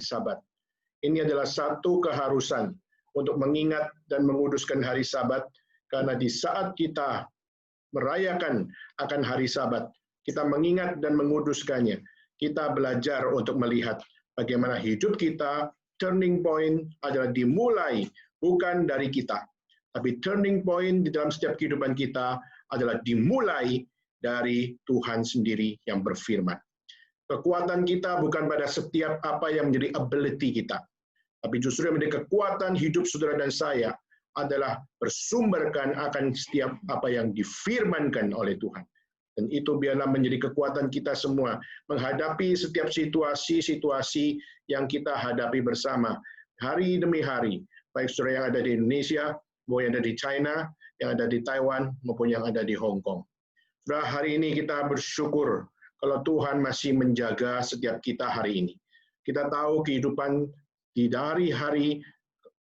Sabat. Ini adalah satu keharusan untuk mengingat dan menguduskan hari Sabat, karena di saat kita merayakan akan hari Sabat, kita mengingat dan menguduskannya. Kita belajar untuk melihat bagaimana hidup kita, turning point adalah dimulai bukan dari kita, tapi turning point di dalam setiap kehidupan kita adalah dimulai dari Tuhan sendiri yang berfirman. Kekuatan kita bukan pada setiap apa yang menjadi ability kita, tapi justru yang menjadi kekuatan hidup saudara dan saya adalah bersumberkan akan setiap apa yang difirmankan oleh Tuhan. Dan itu biarlah menjadi kekuatan kita semua menghadapi setiap situasi-situasi yang kita hadapi bersama hari demi hari, baik saudara yang ada di Indonesia, maupun yang ada di China, yang ada di Taiwan, maupun yang ada di Hong Kong. Saudara, hari ini kita bersyukur kalau Tuhan masih menjaga setiap kita hari ini. Kita tahu kehidupan dari hari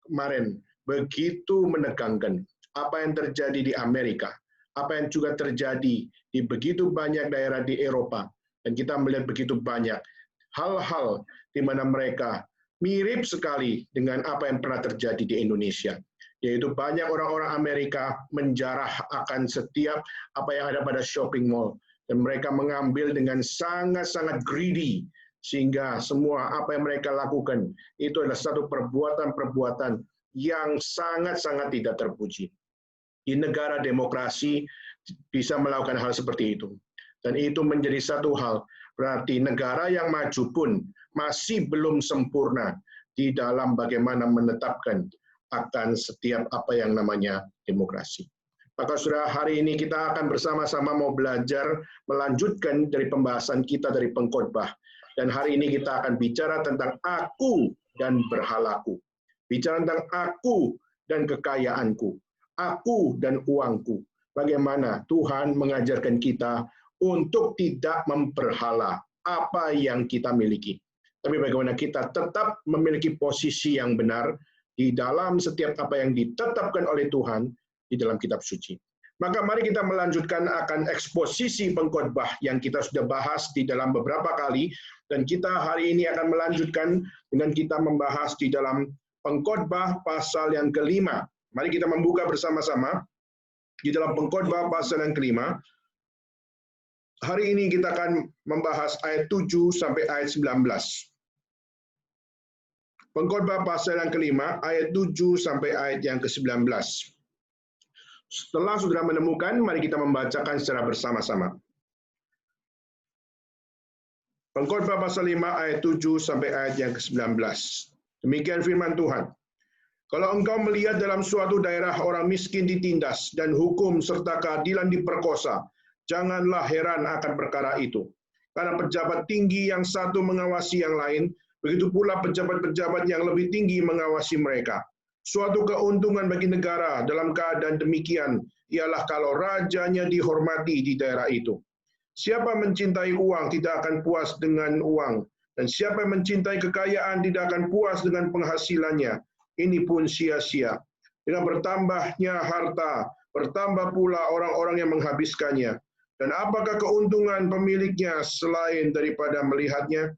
kemarin begitu menegangkan. Apa yang terjadi di Amerika, apa yang juga terjadi di begitu banyak daerah di Eropa, dan kita melihat begitu banyak hal-hal di mana mereka mirip sekali dengan apa yang pernah terjadi di Indonesia. Yaitu banyak orang-orang Amerika menjarah akan setiap apa yang ada pada shopping mall, dan mereka mengambil dengan sangat-sangat greedy, sehingga semua apa yang mereka lakukan itu adalah satu perbuatan-perbuatan yang sangat-sangat tidak terpuji. Di negara demokrasi bisa melakukan hal seperti itu. Dan itu menjadi satu hal, berarti negara yang maju pun masih belum sempurna di dalam bagaimana menetapkan akan setiap apa yang namanya demokrasi. Maka saudara, hari ini kita akan bersama-sama mau belajar melanjutkan dari pembahasan kita dari pengkhotbah. Dan hari ini kita akan bicara tentang aku dan berhalaku. Bicara tentang aku dan kekayaanku. Aku dan uangku. Bagaimana Tuhan mengajarkan kita untuk tidak memperhala apa yang kita miliki. Tapi bagaimana kita tetap memiliki posisi yang benar di dalam setiap apa yang ditetapkan oleh Tuhan di dalam kitab suci. Maka mari kita melanjutkan akan eksposisi pengkhotbah yang kita sudah bahas di dalam beberapa kali, dan kita hari ini akan melanjutkan dengan kita membahas di dalam pengkhotbah pasal yang kelima. Mari kita membuka bersama-sama di dalam pengkhotbah pasal yang kelima. Hari ini kita akan membahas ayat 7 sampai ayat 19. Pengkhotbah pasal yang kelima, ayat 7 sampai ayat yang ke-19. Setelah sudah menemukan, mari kita membacakan secara bersama-sama. Pengkhotbah pasal 5 ayat 7 sampai ayat yang ke-19. Demikian firman Tuhan. Kalau engkau melihat dalam suatu daerah orang miskin ditindas dan hukum serta keadilan diperkosa, janganlah heran akan perkara itu. Karena pejabat tinggi yang satu mengawasi yang lain, begitu pula pejabat-pejabat yang lebih tinggi mengawasi mereka. Suatu keuntungan bagi negara dalam keadaan demikian ialah kalau rajanya dihormati di daerah itu. Siapa mencintai uang tidak akan puas dengan uang, dan siapa mencintai kekayaan tidak akan puas dengan penghasilannya. Ini pun sia-sia. Dengan bertambahnya harta, bertambah pula orang-orang yang menghabiskannya. Dan apakah keuntungan pemiliknya selain daripada melihatnya?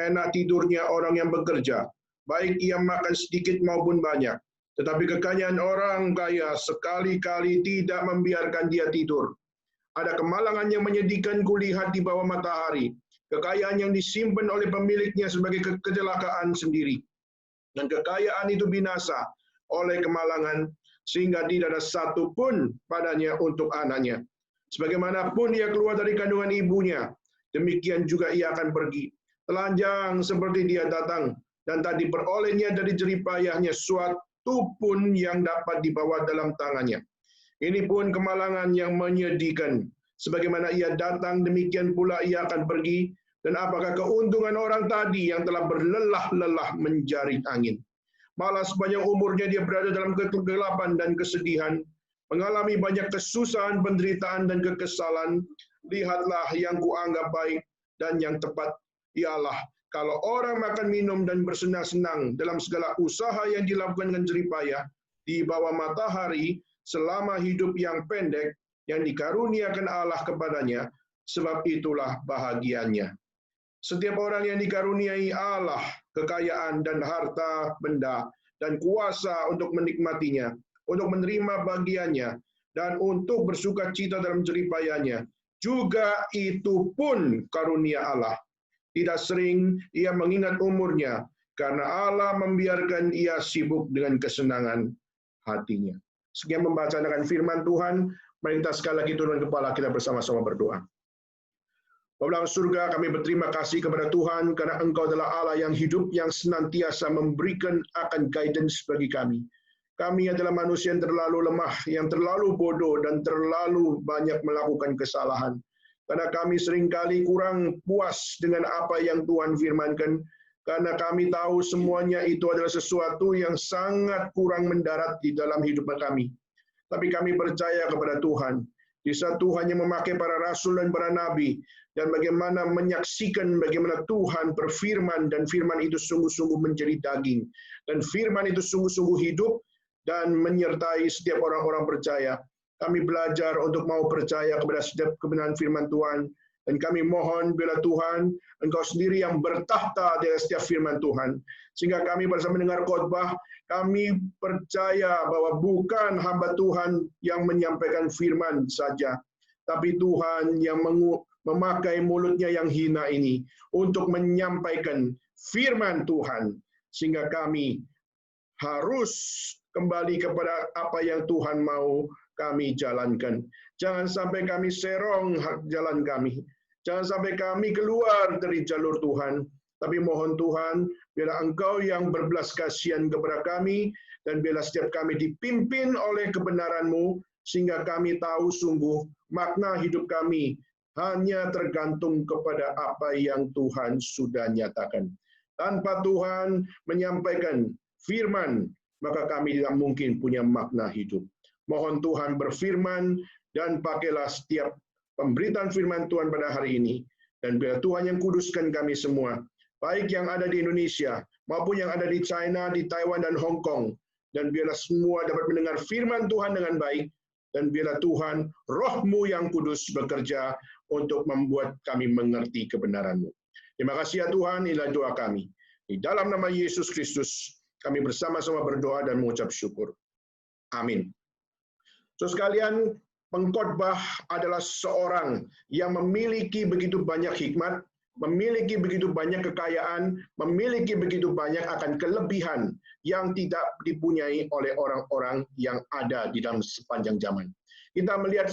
Enak tidurnya orang yang bekerja, baik ia makan sedikit maupun banyak. Tetapi kekayaan orang kaya sekali-kali tidak membiarkan dia tidur. Ada kemalangan yang menyedihkan kulihat di bawah matahari. Kekayaan yang disimpan oleh pemiliknya sebagai kecelakaan sendiri. Dan kekayaan itu binasa oleh kemalangan, sehingga tidak ada satu pun padanya untuk anaknya. Sebagaimanapun ia keluar dari kandungan ibunya, demikian juga ia akan pergi. Telanjang seperti dia datang, dan tak diperolehnya dari jeripayahnya suatu pun yang dapat dibawa dalam tangannya. Ini pun kemalangan yang menyedihkan. Sebagaimana ia datang, demikian pula ia akan pergi. Dan apakah keuntungan orang tadi yang telah berlelah-lelah menjarit angin? Malah sepanjang umurnya dia berada dalam kegelapan dan kesedihan, mengalami banyak kesusahan, penderitaan, dan kekesalan. Lihatlah yang kuanggap baik dan yang tepat ialah kalau orang makan, minum, dan bersenang-senang dalam segala usaha yang dilakukan dengan jeripayah di bawah matahari selama hidup yang pendek yang dikaruniakan Allah kepadanya, sebab itulah bahagianya. Setiap orang yang dikaruniai Allah kekayaan dan harta benda, dan kuasa untuk menikmatinya, untuk menerima bagiannya, dan untuk bersuka cita dalam jeripayanya. Juga itu pun karunia Allah. Tidak sering ia mengingat umurnya, karena Allah membiarkan ia sibuk dengan kesenangan hatinya. Sekian membacakan firman Tuhan. Mari kita sekali lagi turun kepala kita bersama-sama berdoa. Bapa surga, kami berterima kasih kepada Tuhan karena Engkau adalah Allah yang hidup, yang senantiasa memberikan akan guidance bagi kami. Kami adalah manusia yang terlalu lemah, yang terlalu bodoh, dan terlalu banyak melakukan kesalahan. Karena kami seringkali kurang puas dengan apa yang Tuhan firmankan, karena kami tahu semuanya itu adalah sesuatu yang sangat kurang mendarat di dalam hidup kami. Tapi kami percaya kepada Tuhan. Di saat Tuhan yang memakai para rasul dan para nabi, dan bagaimana menyaksikan bagaimana Tuhan berfirman, dan firman itu sungguh-sungguh menjadi daging. Dan firman itu sungguh-sungguh hidup, dan menyertai setiap orang-orang percaya. Kami belajar untuk mau percaya kepada setiap kebenaran firman Tuhan. Dan kami mohon bila Tuhan, Engkau sendiri yang bertahta di atas setiap firman Tuhan. Sehingga kami pada saat mendengar khotbah, kami percaya bahwa bukan hamba Tuhan yang menyampaikan firman saja, tapi Tuhan yang memakai mulutnya yang hina ini untuk menyampaikan firman Tuhan. Sehingga kami harus kembali kepada apa yang Tuhan mau kami jalankan. Jangan sampai kami serong jalan kami. Jangan sampai kami keluar dari jalur Tuhan. Tapi mohon Tuhan, bila Engkau yang berbelas kasihan kepada kami, dan bila setiap kami dipimpin oleh kebenaran-Mu, sehingga kami tahu sungguh makna hidup kami hanya tergantung kepada apa yang Tuhan sudah nyatakan. Tanpa Tuhan menyampaikan firman, maka kami tidak mungkin punya makna hidup. Mohon Tuhan berfirman, dan pakailah setiap pemberitaan firman Tuhan pada hari ini. Dan biar Tuhan yang kuduskan kami semua, baik yang ada di Indonesia, maupun yang ada di China, di Taiwan, dan Hong Kong. Dan biarlah semua dapat mendengar firman Tuhan dengan baik. Dan biarlah Tuhan, Roh-Mu yang kudus bekerja untuk membuat kami mengerti kebenaran-Mu. Terima kasih ya Tuhan, inilah doa kami. Di dalam nama Yesus Kristus, kami bersama-sama berdoa dan mengucap syukur. Amin. So sekalian, pengkhotbah adalah seorang yang memiliki begitu banyak hikmat, memiliki begitu banyak kekayaan, memiliki begitu banyak akan kelebihan yang tidak dipunyai oleh orang-orang yang ada di dalam sepanjang zaman. Kita melihat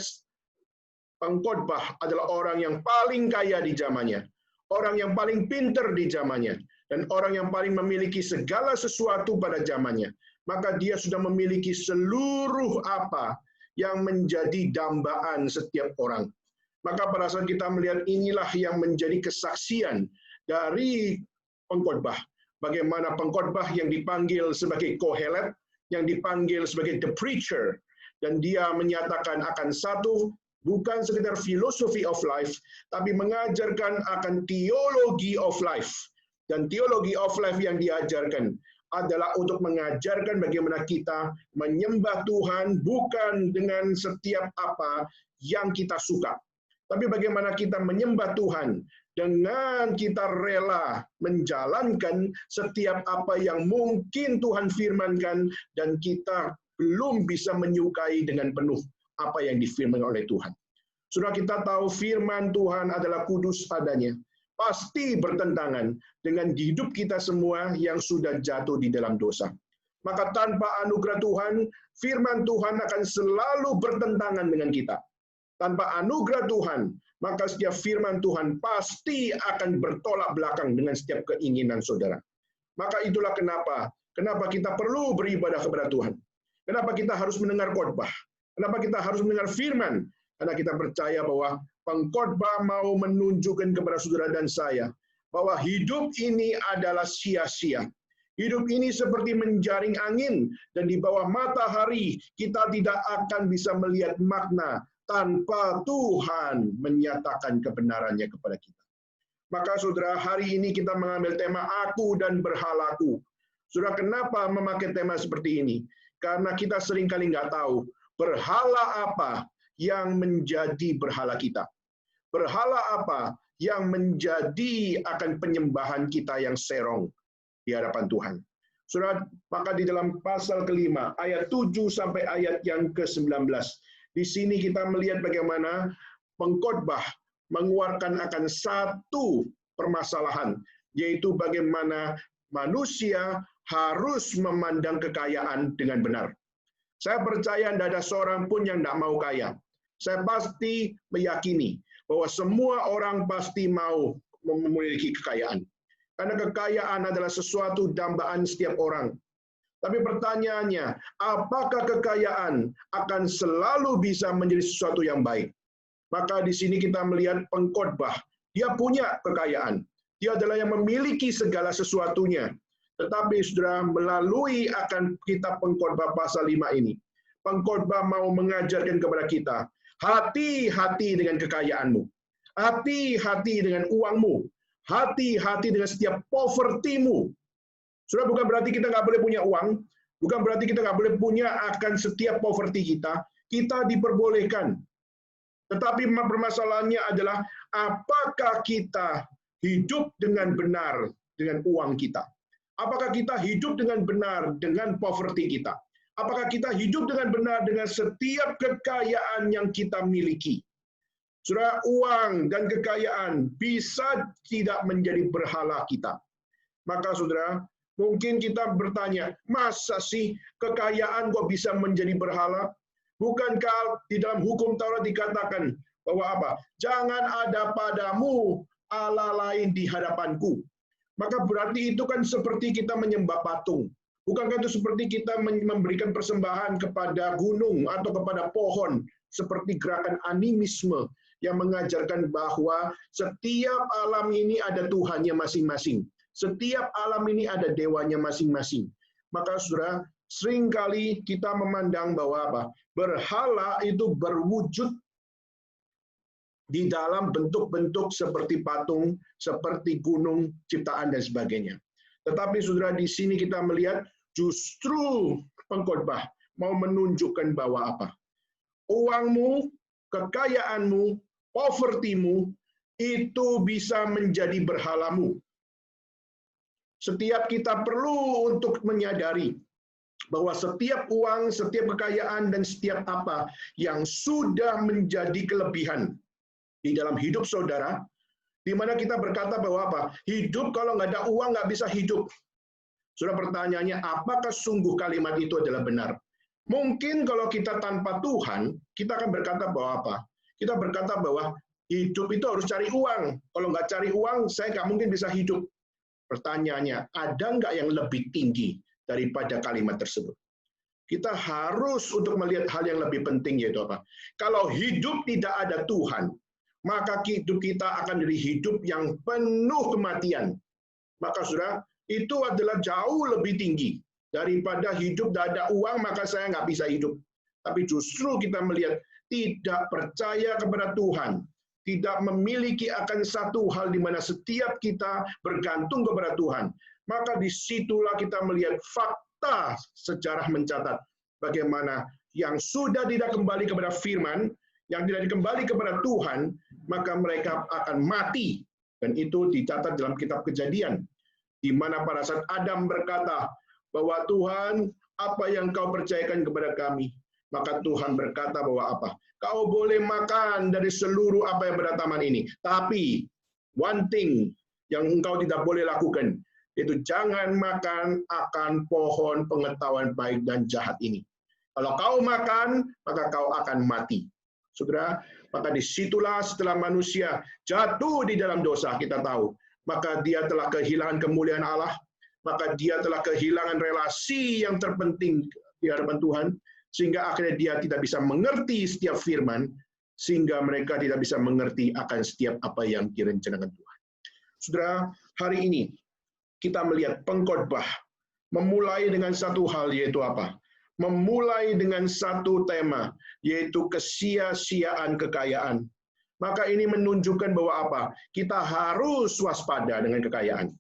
pengkhotbah adalah orang yang paling kaya di zamannya, orang yang paling pintar di zamannya, dan orang yang paling memiliki segala sesuatu pada zamannya. Maka dia sudah memiliki seluruh apa yang menjadi dambaan setiap orang. Maka pada saat kita melihat inilah yang menjadi kesaksian dari pengkhotbah. Bagaimana pengkhotbah yang dipanggil sebagai Kohelet, yang dipanggil sebagai the preacher, dan dia menyatakan akan satu, bukan sekedar philosophy of life, tapi mengajarkan akan teologi of life. Dan teologi of life yang diajarkan adalah untuk mengajarkan bagaimana kita menyembah Tuhan bukan dengan setiap apa yang kita suka, tapi bagaimana kita menyembah Tuhan dengan kita rela menjalankan setiap apa yang mungkin Tuhan firmankan dan kita belum bisa menyukai dengan penuh apa yang difirmankan oleh Tuhan. Sudah kita tahu firman Tuhan adalah kudus adanya. Pasti bertentangan dengan hidup kita semua yang sudah jatuh di dalam dosa. Maka tanpa anugerah Tuhan, firman Tuhan akan selalu bertentangan dengan kita. Tanpa anugerah Tuhan, maka setiap firman Tuhan pasti akan bertolak belakang dengan setiap keinginan saudara. Maka itulah kenapa kita perlu beribadah kepada Tuhan. Kenapa kita harus mendengar khotbah? Kenapa kita harus mendengar firman? Karena kita percaya bahwa pengkhotbah mau menunjukkan kepada saudara dan saya bahwa hidup ini adalah sia-sia. Hidup ini seperti menjaring angin, dan di bawah matahari kita tidak akan bisa melihat makna tanpa Tuhan menyatakan kebenarannya kepada kita. Maka saudara, hari ini kita mengambil tema aku dan berhalaku. Saudara, kenapa memakai tema seperti ini? Karena kita seringkali nggak tahu berhala apa yang menjadi berhala kita. Berhala apa yang menjadi akan penyembahan kita yang serong. di hadapan Tuhan. Saudara, maka di dalam pasal kelima, ayat 7 sampai ayat yang ke-19, di sini kita melihat bagaimana pengkhotbah mengeluarkan akan satu permasalahan, yaitu bagaimana manusia harus memandang kekayaan dengan benar. Saya percaya tidak ada seorang pun yang tidak mau kaya. Saya pasti meyakini bahwa semua orang pasti mau memiliki kekayaan. Karena kekayaan adalah sesuatu dambaan setiap orang. Tapi pertanyaannya, apakah kekayaan akan selalu bisa menjadi sesuatu yang baik? Maka di sini kita melihat pengkhotbah. Dia punya kekayaan. Dia adalah yang memiliki segala sesuatunya. Tetapi saudara, melalui akan kitab pengkhotbah pasal 5 ini, pengkhotbah mau mengajarkan kepada kita, hati-hati dengan kekayaanmu. Hati-hati dengan uangmu. Hati-hati dengan setiap poverty-mu. Saudara, bukan berarti kita nggak boleh punya uang, bukan berarti kita nggak boleh punya akan setiap poverty kita. Kita diperbolehkan. Tetapi permasalahannya adalah, apakah kita hidup dengan benar dengan uang kita? Apakah kita hidup dengan benar dengan poverty kita? Apakah kita hidup dengan benar dengan setiap kekayaan yang kita miliki? Saudara, uang dan kekayaan bisa tidak menjadi berhala kita. Maka saudara, mungkin kita bertanya, masa sih kekayaan kok bisa menjadi berhala? Bukankah di dalam hukum Taurat dikatakan bahwa apa? Jangan ada padamu Allah lain di hadapanku. Maka berarti itu kan seperti kita menyembah patung. Bukankah itu seperti kita memberikan persembahan kepada gunung atau kepada pohon, seperti gerakan animisme yang mengajarkan bahwa setiap alam ini ada Tuhannya masing-masing. Setiap alam ini ada dewanya masing-masing. Maka saudara, seringkali kita memandang bahwa apa? Berhala itu berwujud di dalam bentuk-bentuk seperti patung, seperti gunung, ciptaan, dan sebagainya. Tetapi saudara, di sini kita melihat justru pengkhotbah mau menunjukkan bahwa apa? Uangmu, kekayaanmu, poverty-mu, itu bisa menjadi berhalamu. Setiap kita perlu untuk menyadari bahwa setiap uang, setiap kekayaan, dan setiap apa yang sudah menjadi kelebihan di dalam hidup saudara, di mana kita berkata bahwa apa? Hidup kalau nggak ada uang nggak bisa hidup. Sudah pertanyaannya, apakah sungguh kalimat itu adalah benar? Mungkin kalau kita tanpa Tuhan, kita akan berkata bahwa apa? Kita berkata bahwa hidup itu harus cari uang. Kalau nggak cari uang, saya nggak mungkin bisa hidup. Pertanyaannya, ada nggak yang lebih tinggi daripada kalimat tersebut? Kita harus untuk melihat hal yang lebih penting, yaitu apa? Kalau hidup tidak ada Tuhan, maka hidup kita akan jadi hidup yang penuh kematian. Maka saudara, itu adalah jauh lebih tinggi daripada hidup tidak ada uang, maka saya nggak bisa hidup. Tapi justru kita melihat tidak percaya kepada Tuhan, tidak memiliki akan satu hal di mana setiap kita bergantung kepada Tuhan, maka disitulah kita melihat fakta sejarah mencatat bagaimana yang sudah tidak kembali kepada firman, yang tidak kembali kepada Tuhan, maka mereka akan mati. Dan itu dicatat dalam kitab Kejadian, di mana pada saat Adam berkata bahwa Tuhan, apa yang kau percayakan kepada kami? Maka Tuhan berkata bahwa apa? Kau boleh makan dari seluruh apa yang berada taman ini. Tapi, one thing yang engkau tidak boleh lakukan, yaitu jangan makan akan pohon pengetahuan baik dan jahat ini. Kalau kau makan, maka kau akan mati. Saudara, maka disitulah setelah manusia jatuh di dalam dosa, kita tahu, maka dia telah kehilangan kemuliaan Allah, maka dia telah kehilangan relasi yang terpenting di hadapan Tuhan, sehingga akhirnya dia tidak bisa mengerti setiap firman, sehingga mereka tidak bisa mengerti akan setiap apa yang direncanakan Tuhan. Saudara, hari ini kita melihat pengkhotbah memulai dengan satu hal, yaitu apa? Memulai dengan satu tema, yaitu kesia-siaan kekayaan. Maka ini menunjukkan bahwa apa? Kita harus waspada dengan kekayaan.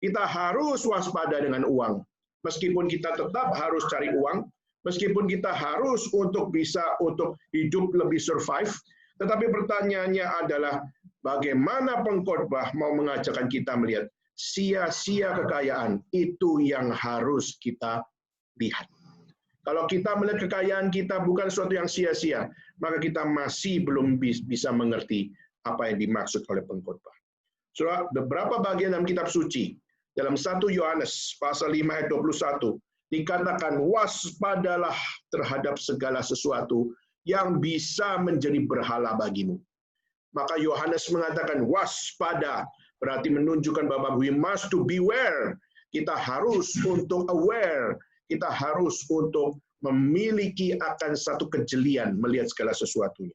Kita harus waspada dengan uang. Meskipun kita tetap harus cari uang, meskipun kita harus untuk bisa untuk hidup lebih survive, tetapi pertanyaannya adalah bagaimana pengkhotbah mau mengajarkan kita melihat sia-sia kekayaan, itu yang harus kita lihat. Kalau kita melihat kekayaan kita bukan sesuatu yang sia-sia, maka kita masih belum bisa mengerti apa yang dimaksud oleh pengkhotbah. Saudara, beberapa bagian dalam kitab suci, dalam 1 Yohanes pasal 5 ayat 21, dikatakan waspadalah terhadap segala sesuatu yang bisa menjadi berhala bagimu. Maka Yohanes mengatakan waspada, berarti menunjukkan bahwa we must to beware. Kita harus untuk aware, kita harus untuk memiliki akan satu kejelian melihat segala sesuatunya.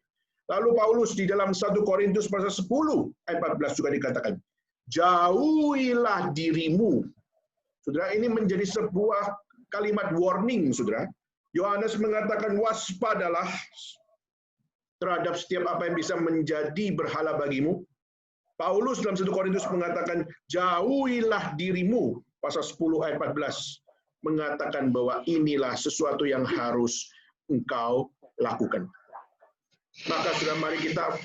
Lalu Paulus di dalam 1 Korintus pasal 10 ayat 14 juga dikatakan, jauhilah dirimu. Saudara, ini menjadi sebuah kalimat warning, saudara. Yohanes mengatakan waspadalah terhadap setiap apa yang bisa menjadi berhala bagimu. Paulus dalam 1 Korintus mengatakan jauhilah dirimu, pasal 10 ayat 14 mengatakan bahwa inilah sesuatu yang harus engkau lakukan. Maka sudah mari kita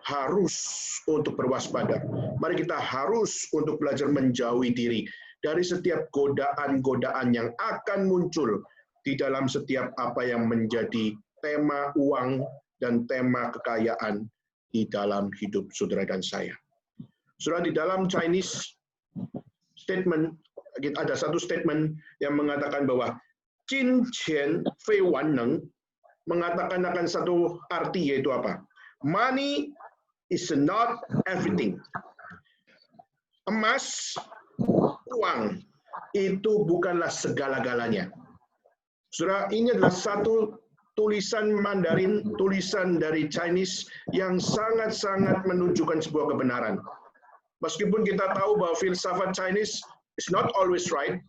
harus untuk berwaspada. Mari kita harus untuk belajar menjauhi diri dari setiap godaan-godaan yang akan muncul di dalam setiap apa yang menjadi tema uang dan tema kekayaan di dalam hidup saudara dan saya. Saudara, di dalam Chinese statement, ada satu statement yang mengatakan bahwa Qin Qian Fei Wan Neng mengatakan akan satu arti, yaitu apa? Money is not everything. Emas, uang, itu bukanlah segala-galanya. Saudara, ini adalah satu tulisan Mandarin, tulisan dari Chinese yang sangat-sangat menunjukkan sebuah kebenaran. Meskipun kita tahu bahwa filsafat Chinese is not always right,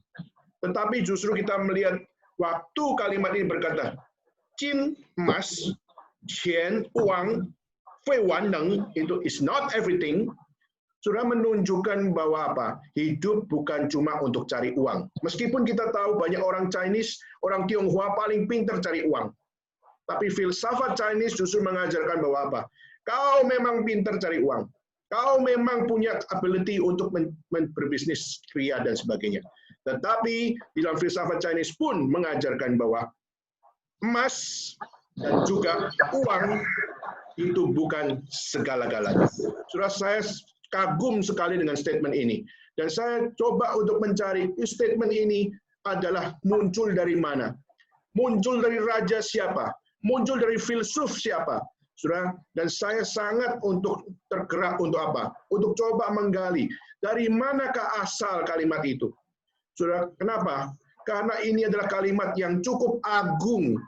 tetapi justru kita melihat waktu kalimat ini berkata, Qin, emas, Qian, uang, Fei Wan Neng, itu is not everything, sudah menunjukkan bahwa apa? Hidup bukan cuma untuk cari uang. Meskipun kita tahu banyak orang Chinese, orang Tionghoa paling pintar cari uang. Tapi filsafat Chinese justru mengajarkan bahwa apa? Kau memang pintar cari uang. Kau memang punya ability untuk berbisnis, kria, dan sebagainya. Tetapi di dalam filsafat Chinese pun mengajarkan bahwa emas dan juga uang itu bukan segala-galanya. Sudah, saya kagum sekali dengan statement ini. Dan saya coba untuk mencari statement ini adalah muncul dari mana. Muncul dari raja siapa? Muncul dari filsuf siapa? Saudara, dan saya sangat untuk tergerak untuk apa? Untuk coba menggali dari manakah asal kalimat itu. Saudara, kenapa? Karena ini adalah kalimat yang cukup agung.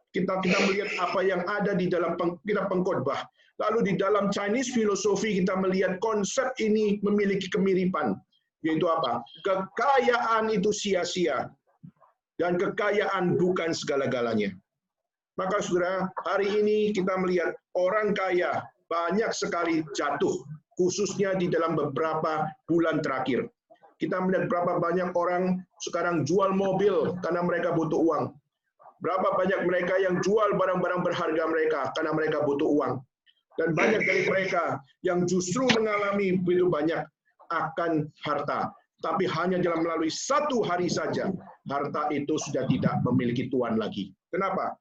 Kita melihat apa yang ada di dalam kitab pengkhotbah. Lalu di dalam Chinese filosofi kita melihat konsep ini memiliki kemiripan. Yaitu apa? Kekayaan itu sia-sia. Dan kekayaan bukan segala-galanya. Maka saudara, hari ini kita melihat orang kaya banyak sekali jatuh, khususnya di dalam beberapa bulan terakhir. Kita melihat berapa banyak orang sekarang jual mobil karena mereka butuh uang. Berapa banyak mereka yang jual barang-barang berharga mereka karena mereka butuh uang. Dan banyak dari mereka yang justru mengalami begitu banyak akan harta. Tapi hanya dalam melalui satu hari saja, harta itu sudah tidak memiliki tuan lagi. Kenapa?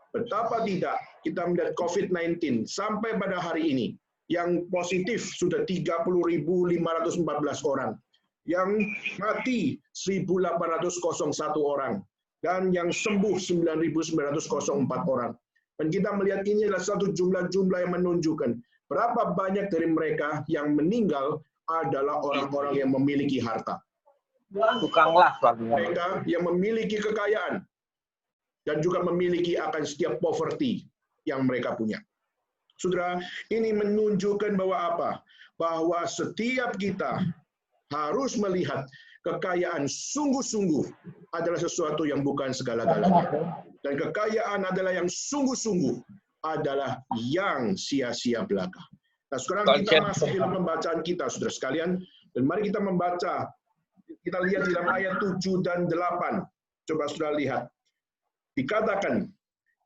Betapa tidak kita melihat COVID-19 sampai pada hari ini, yang positif sudah 30.514 orang, yang mati 1.801 orang, dan yang sembuh 9.904 orang. Dan kita melihat ini adalah satu jumlah-jumlah yang menunjukkan berapa banyak dari mereka yang meninggal adalah orang-orang yang memiliki harta. Tukanglah bagian. Mereka yang memiliki kekayaan dan juga memiliki akan setiap poverty yang mereka punya. Saudara, ini menunjukkan bahwa apa? Bahwa setiap kita harus melihat kekayaan sungguh-sungguh adalah sesuatu yang bukan segala-galanya. Dan kekayaan adalah yang sungguh-sungguh adalah yang sia-sia belaka. Nah, sekarang kita masuk dalam pembacaan kita, saudara sekalian. Dan mari kita membaca. Kita lihat di dalam ayat 7 dan 8. Coba saudara lihat. Dikatakan,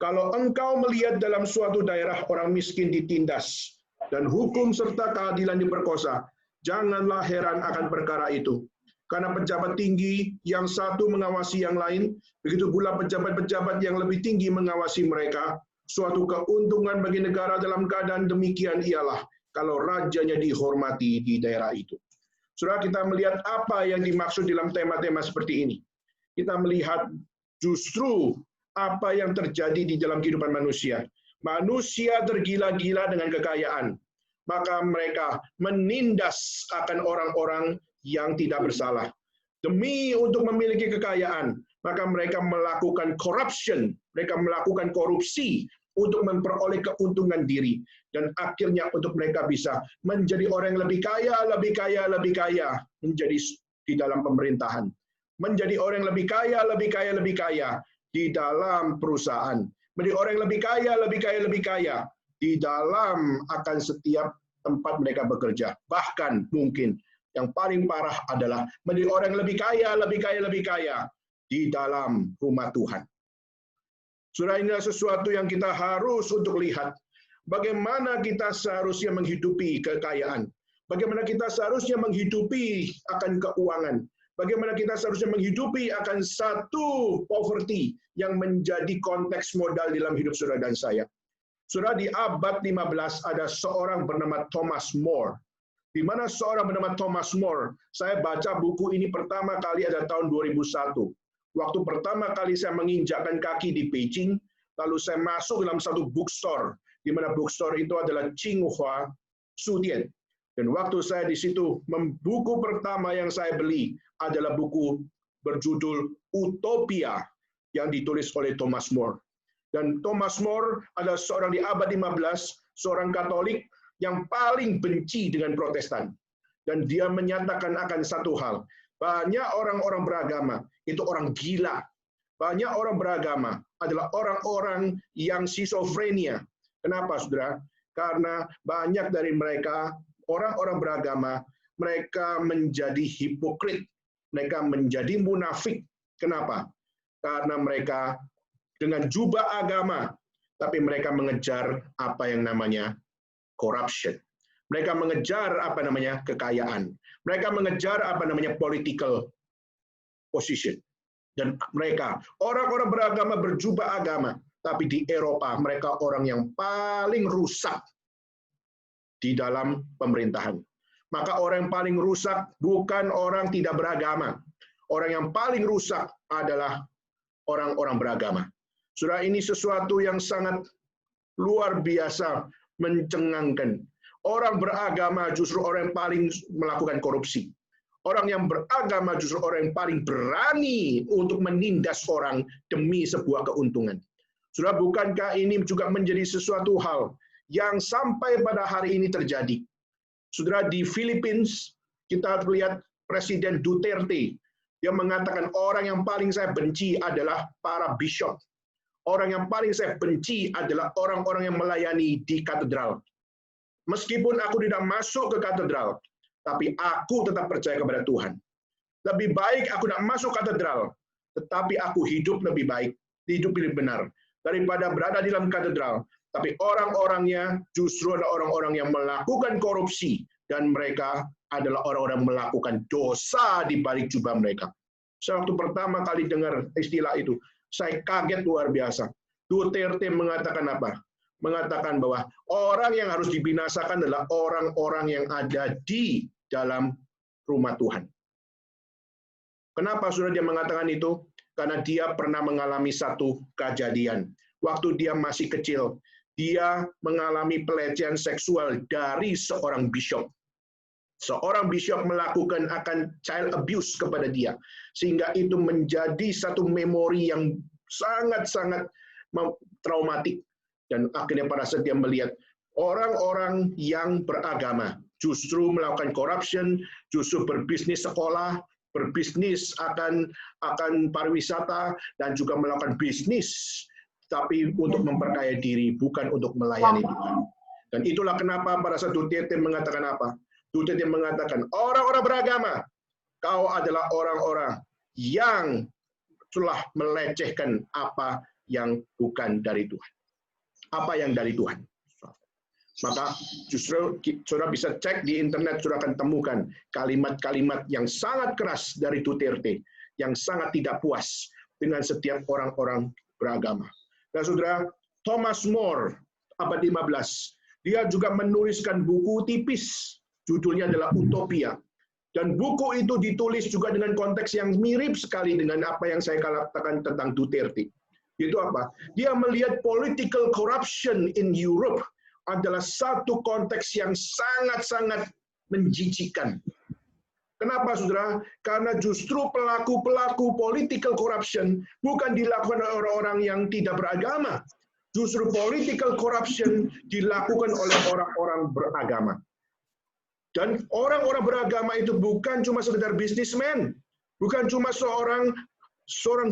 kalau engkau melihat dalam suatu daerah orang miskin ditindas, dan hukum serta keadilan diperkosa, Janganlah heran akan perkara itu. Karena pejabat tinggi yang satu mengawasi yang lain, begitu pula pejabat-pejabat yang lebih tinggi mengawasi mereka. Suatu keuntungan bagi negara dalam keadaan demikian ialah kalau rajanya dihormati di daerah itu. Saudara, kita melihat apa yang dimaksud dalam tema-tema seperti ini. Kita melihat justru apa yang terjadi di dalam kehidupan manusia. Manusia tergila-gila dengan kekayaan. Maka mereka menindas akan orang-orang yang tidak bersalah. Demi untuk memiliki kekayaan, maka mereka melakukan corruption, mereka melakukan korupsi untuk memperoleh keuntungan diri. Dan akhirnya untuk mereka bisa menjadi orang yang lebih kaya, lebih kaya, lebih kaya, menjadi di dalam pemerintahan. Menjadi orang yang lebih kaya, lebih kaya, lebih kaya di dalam perusahaan. Menjadi orang yang lebih kaya, lebih kaya, lebih kaya di dalam akan setiap tempat mereka bekerja. Bahkan mungkin yang paling parah adalah menjadi orang yang lebih kaya, lebih kaya, lebih kaya di dalam rumah Tuhan. Saudara, inilah sesuatu yang kita harus untuk lihat. Bagaimana kita seharusnya menghidupi kekayaan. Bagaimana kita seharusnya menghidupi akan keuangan. Bagaimana kita seharusnya menghidupi akan satu poverty yang menjadi konteks modal dalam hidup saudara dan saya. Saudara, di abad 15 ada seorang bernama Thomas More. Di mana seorang bernama Thomas More, saya baca buku ini pertama kali ada tahun 2001. Waktu pertama kali saya menginjakkan kaki di Beijing, lalu saya masuk dalam satu bookstore, di mana bookstore itu adalah Tsinghua Sudian. Dan waktu saya di situ, buku pertama yang saya beli adalah buku berjudul Utopia yang ditulis oleh Thomas More. Dan Thomas More adalah seorang di abad 15, seorang Katolik yang paling benci dengan Protestan. Dan dia menyatakan akan satu hal, banyak orang-orang beragama itu orang gila. Banyak orang beragama adalah orang-orang yang skizofrenia. Kenapa, saudara? Karena banyak dari mereka, orang-orang beragama, mereka menjadi hipokrit. Mereka menjadi munafik. Kenapa? Karena mereka dengan jubah agama, tapi mereka mengejar apa yang namanya corruption. Mereka mengejar apa namanya kekayaan. Mereka mengejar apa namanya political position. Dan mereka orang-orang beragama berjubah agama, tapi di Eropa mereka orang yang paling rusak di dalam pemerintahan. Maka orang yang paling rusak bukan orang tidak beragama. Orang yang paling rusak adalah orang-orang beragama. Saudara, ini sesuatu yang sangat luar biasa mencengangkan. Orang beragama justru orang yang paling melakukan korupsi. Orang yang beragama justru orang yang paling berani untuk menindas orang demi sebuah keuntungan. Saudara, bukankah ini juga menjadi sesuatu hal yang sampai pada hari ini terjadi? Saudara, di Philippines kita lihat Presiden Duterte, dia mengatakan orang yang paling saya benci adalah para bishop. Orang yang paling saya benci adalah orang-orang yang melayani di katedral. Meskipun aku tidak masuk ke katedral, tapi aku tetap percaya kepada Tuhan. Lebih baik aku tidak masuk katedral, tetapi aku hidup lebih baik, hidup lebih benar, daripada berada di dalam katedral, tapi orang-orangnya justru adalah orang-orang yang melakukan korupsi, dan mereka adalah orang-orang yang melakukan dosa di balik jubah mereka. Saya waktu pertama kali dengar istilah itu, saya kaget luar biasa. Duterte mengatakan apa? Mengatakan bahwa orang yang harus dibinasakan adalah orang-orang yang ada di dalam rumah Tuhan. Kenapa saudara dia mengatakan itu? Karena dia pernah mengalami satu kejadian. Waktu dia masih kecil, dia mengalami pelecehan seksual dari seorang bishop. Seorang bishop melakukan akan child abuse kepada dia. Sehingga itu menjadi satu memori yang sangat-sangat traumatik. Dan akhirnya pada saat dia melihat orang-orang yang beragama justru melakukan corruption, justru berbisnis sekolah, berbisnis akan pariwisata, dan juga melakukan bisnis, tapi untuk memperkaya diri, bukan untuk melayani Tuhan. Dan itulah kenapa pada saat Duterte mengatakan apa? Duterte mengatakan, orang-orang beragama, kau adalah orang-orang yang telah melecehkan apa yang bukan dari Tuhan. Apa yang dari Tuhan. Maka justru saudara bisa cek di internet, saudara akan temukan kalimat-kalimat yang sangat keras dari Duterte, yang sangat tidak puas dengan setiap orang-orang beragama. Nah, saudara, Thomas More, abad 15, dia juga menuliskan buku tipis, judulnya adalah Utopia. Dan buku itu ditulis juga dengan konteks yang mirip sekali dengan apa yang saya katakan tentang Duterte. Itu apa? Dia melihat political corruption in Europe adalah satu konteks yang sangat-sangat menjijikan. Kenapa, saudara? Karena justru pelaku-pelaku political corruption bukan dilakukan oleh orang-orang yang tidak beragama. Justru political corruption dilakukan oleh orang-orang beragama. Dan orang-orang beragama itu bukan cuma sekedar businessman, bukan cuma seorang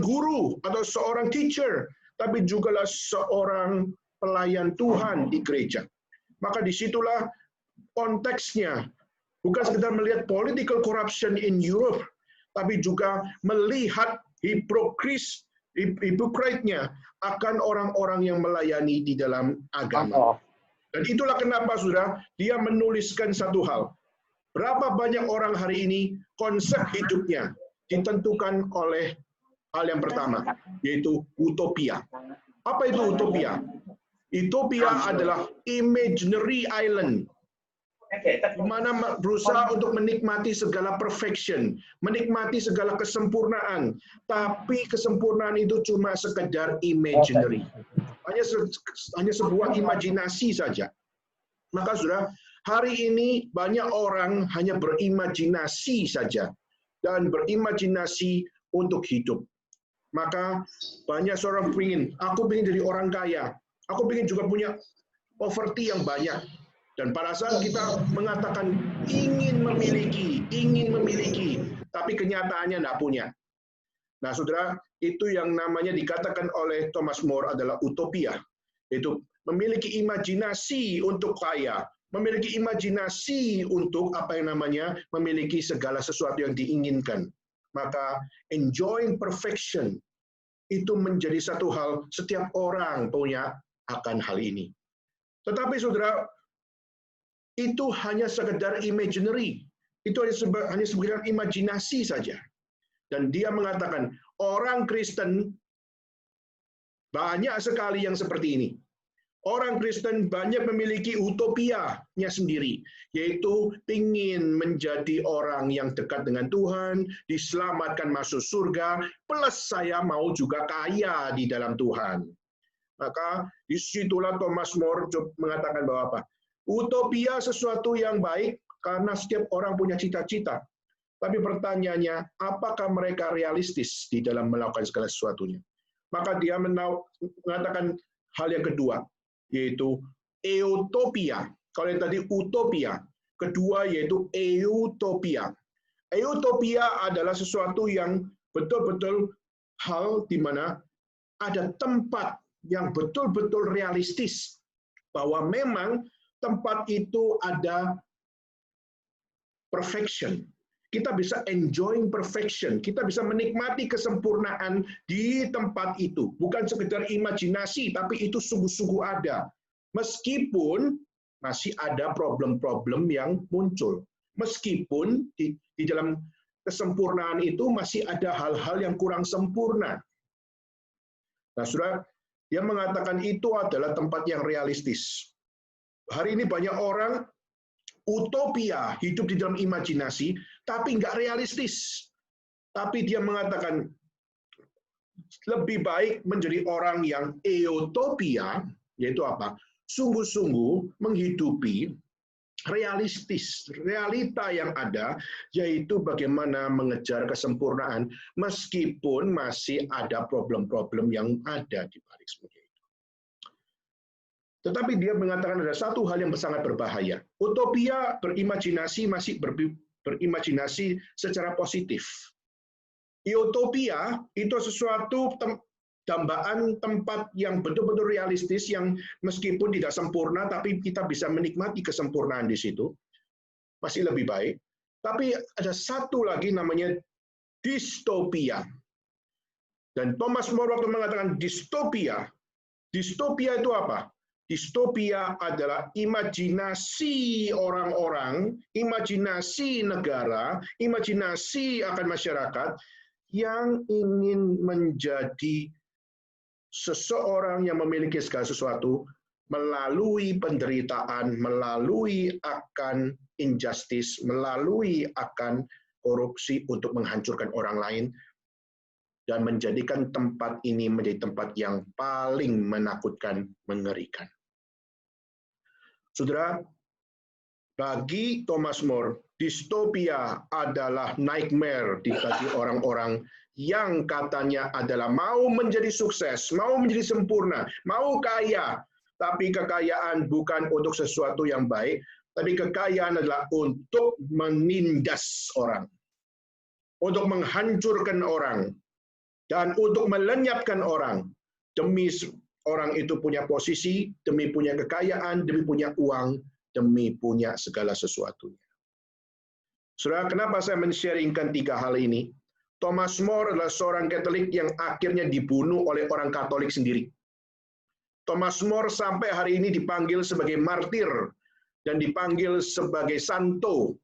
guru atau seorang teacher, tapi jugalah seorang pelayan Tuhan di gereja. Maka disitulah konteksnya, bukan sekedar melihat political corruption in Europe, tapi juga melihat hipokritnya akan orang-orang yang melayani di dalam agama. Dan itulah kenapa, saudara, dia menuliskan satu hal. Berapa banyak orang hari ini konsep hidupnya ditentukan oleh hal yang pertama, yaitu utopia. Apa itu utopia? Utopia adalah imaginary island, di mana berusaha untuk menikmati segala perfection, menikmati segala kesempurnaan, tapi kesempurnaan itu cuma sekedar imaginary. Hanya sebuah imajinasi saja. Maka saudara, hari ini banyak orang hanya berimajinasi saja dan berimajinasi untuk hidup. Maka banyak seorang aku ingin jadi orang kaya. Aku ingin juga punya poverty yang banyak. Dan pada saat kita mengatakan ingin memiliki, tapi kenyataannya tidak punya. Nah, saudara, itu yang namanya dikatakan oleh Thomas More adalah utopia. Yaitu memiliki imajinasi untuk kaya, memiliki imajinasi untuk memiliki segala sesuatu yang diinginkan. Maka enjoying perfection itu menjadi satu hal setiap orang punya akan hal ini. Tetapi saudara, itu hanya sekedar imaginary. Itu hanya sekedar imajinasi saja. Dan dia mengatakan, orang Kristen banyak sekali yang seperti ini. Orang Kristen banyak memiliki utopianya sendiri, yaitu ingin menjadi orang yang dekat dengan Tuhan, diselamatkan masuk surga, plus saya mau juga kaya di dalam Tuhan. Maka disitulah Thomas More mengatakan bahwa apa? Utopia sesuatu yang baik karena setiap orang punya cita-cita. Tapi pertanyaannya, apakah mereka realistis di dalam melakukan segala sesuatunya? Maka dia mengatakan hal yang kedua, yaitu eutopia. Kalau yang tadi utopia, kedua yaitu eutopia. Eutopia adalah sesuatu yang betul-betul hal di mana ada tempat yang betul-betul realistis, bahwa memang tempat itu ada perfection. Kita bisa enjoying perfection. Kita bisa menikmati kesempurnaan di tempat itu. Bukan sekedar imajinasi, tapi itu sungguh-sungguh ada. Meskipun masih ada problem-problem yang muncul. Meskipun di dalam kesempurnaan itu masih ada hal-hal yang kurang sempurna. Nah, saudara, dia mengatakan itu adalah tempat yang realistis. Hari ini banyak orang utopia, hidup di dalam imajinasi, tapi nggak realistis. Tapi dia mengatakan, lebih baik menjadi orang yang eutopia, yaitu apa? Sungguh-sungguh menghidupi realistis, realita yang ada, yaitu bagaimana mengejar kesempurnaan, meskipun masih ada problem-problem yang ada di balik semuanya itu. Tetapi dia mengatakan ada satu hal yang sangat berbahaya. Utopia berimajinasi masih berimajinasi secara positif. Utopia itu sesuatu dambaan tempat yang betul-betul realistis, yang meskipun tidak sempurna, tapi kita bisa menikmati kesempurnaan di situ. Masih lebih baik. Tapi ada satu lagi namanya distopia. Dan Thomas More waktu mengatakan distopia itu apa? Distopia adalah imajinasi orang-orang, imajinasi negara, imajinasi akan masyarakat yang ingin menjadi seseorang yang memiliki segala sesuatu melalui penderitaan, melalui akan injustice, melalui akan korupsi untuk menghancurkan orang lain, dan menjadikan tempat ini menjadi tempat yang paling menakutkan, mengerikan. Saudara, bagi Thomas More, distopia adalah nightmare bagi orang-orang yang katanya adalah mau menjadi sukses, mau menjadi sempurna, mau kaya, tapi kekayaan bukan untuk sesuatu yang baik, tapi kekayaan adalah untuk menindas orang, untuk menghancurkan orang, dan untuk melenyapkan orang, demi orang itu punya posisi, demi punya kekayaan, demi punya uang, demi punya segala sesuatunya. Saudara, kenapa saya men-sharingkan 3 hal ini? Thomas More adalah seorang Katolik yang akhirnya dibunuh oleh orang Katolik sendiri. Thomas More sampai hari ini dipanggil sebagai martir dan dipanggil sebagai santo.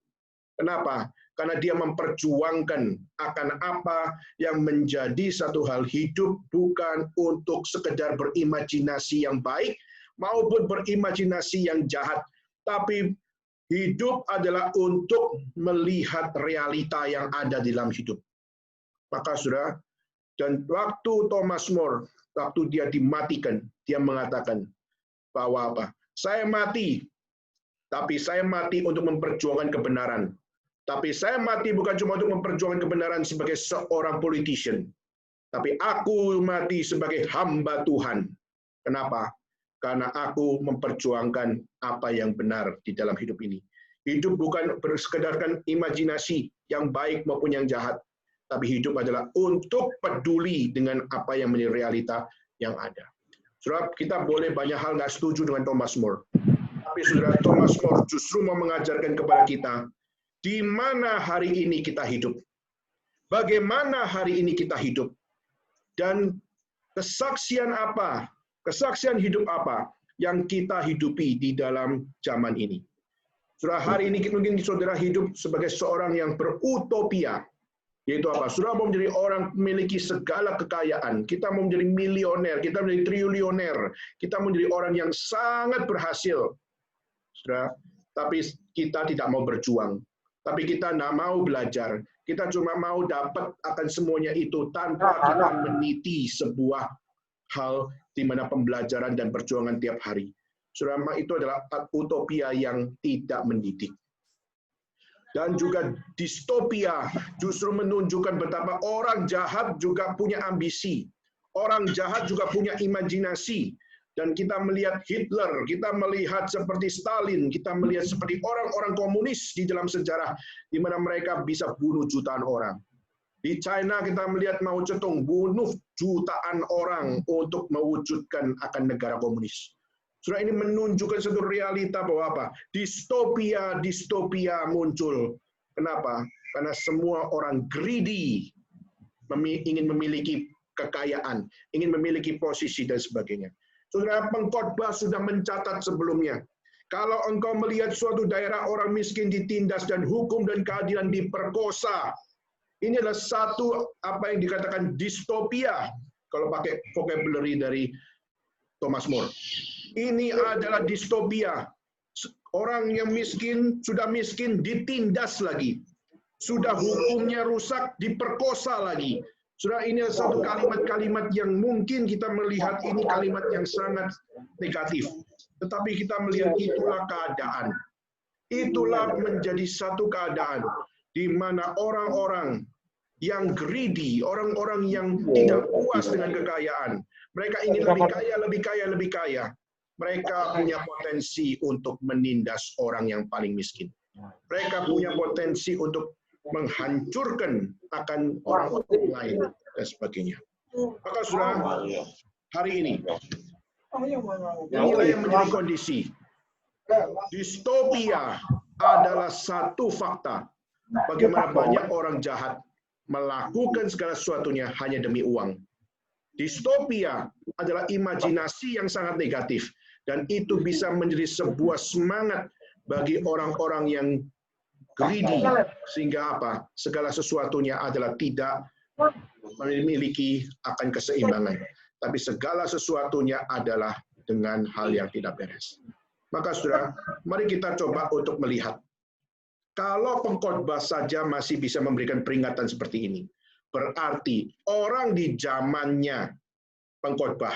Kenapa? Karena dia memperjuangkan akan apa yang menjadi satu hal hidup bukan untuk sekedar berimajinasi yang baik maupun berimajinasi yang jahat, tapi hidup adalah untuk melihat realita yang ada di dalam hidup. Maka saudara, dan waktu Thomas More, waktu dia dimatikan, dia mengatakan bahwa apa? Saya mati, tapi saya mati untuk memperjuangkan kebenaran. Tapi saya mati bukan cuma untuk memperjuangkan kebenaran sebagai seorang politician, tapi aku mati sebagai hamba Tuhan. Kenapa? Karena aku memperjuangkan apa yang benar di dalam hidup ini. Hidup bukan bersekedarkan imajinasi yang baik maupun yang jahat, tapi hidup adalah untuk peduli dengan apa yang menjadi realita yang ada. Saudara, kita boleh banyak hal nggak setuju dengan Thomas More, tapi saudara, Thomas More justru mau mengajarkan kepada kita di mana hari ini kita hidup, bagaimana hari ini kita hidup, dan kesaksian apa, kesaksian hidup apa yang kita hidupi di dalam zaman ini. Saudara, hari ini mungkin saudara hidup sebagai seorang yang berutopia, yaitu apa? Saudara mau menjadi orang memiliki segala kekayaan, kita mau menjadi milioner, kita menjadi triliuner, kita mau menjadi orang yang sangat berhasil, saudara. Tapi kita tidak mau berjuang. Tapi kita tidak mau belajar. Kita cuma mau dapat akan semuanya itu tanpa kita meniti sebuah hal di mana pembelajaran dan perjuangan tiap hari. Saudara, itu adalah utopia yang tidak mendidik. Dan juga distopia justru menunjukkan betapa orang jahat juga punya ambisi. Orang jahat juga punya imajinasi. Dan kita melihat Hitler, kita melihat seperti Stalin, kita melihat seperti orang-orang komunis di dalam sejarah, di mana mereka bisa bunuh jutaan orang. Di China kita melihat Mao Zedong bunuh jutaan orang untuk mewujudkan akan negara komunis. Saudara, ini menunjukkan satu realita bahwa apa? Distopia muncul. Kenapa? Karena semua orang greedy, ingin memiliki kekayaan, ingin memiliki posisi dan sebagainya. Saudara, pengkhotbah sudah mencatat sebelumnya. Kalau engkau melihat suatu daerah orang miskin ditindas dan hukum dan keadilan diperkosa, ini adalah satu apa yang dikatakan distopia, kalau pakai vocabulary dari Thomas More. Ini adalah distopia. Orang yang miskin, sudah miskin, ditindas lagi. Sudah hukumnya rusak, diperkosa lagi. Saudara, ini satu kalimat-kalimat yang mungkin kita melihat ini kalimat yang sangat negatif. Tetapi kita melihat itulah keadaan. Itulah menjadi satu keadaan di mana orang-orang yang greedy, orang-orang yang tidak puas dengan kekayaan. Mereka ingin lebih kaya, lebih kaya, lebih kaya. Mereka punya potensi untuk menindas orang yang paling miskin. Mereka punya potensi untuk menghancurkan akan orang lain dan sebagainya. Maka saudara, hari ini inilah yang menjadi kondisi. Distopia adalah satu fakta bagaimana banyak orang jahat melakukan segala sesuatunya hanya demi uang. Distopia adalah imajinasi yang sangat negatif. Dan itu bisa menjadi sebuah semangat bagi orang-orang yang greedy, sehingga apa? Segala sesuatunya adalah tidak memiliki akan keseimbangan. Tapi segala sesuatunya adalah dengan hal yang tidak beres. Maka saudara, mari kita coba untuk melihat. Kalau pengkhotbah saja masih bisa memberikan peringatan seperti ini, berarti orang di zamannya pengkhotbah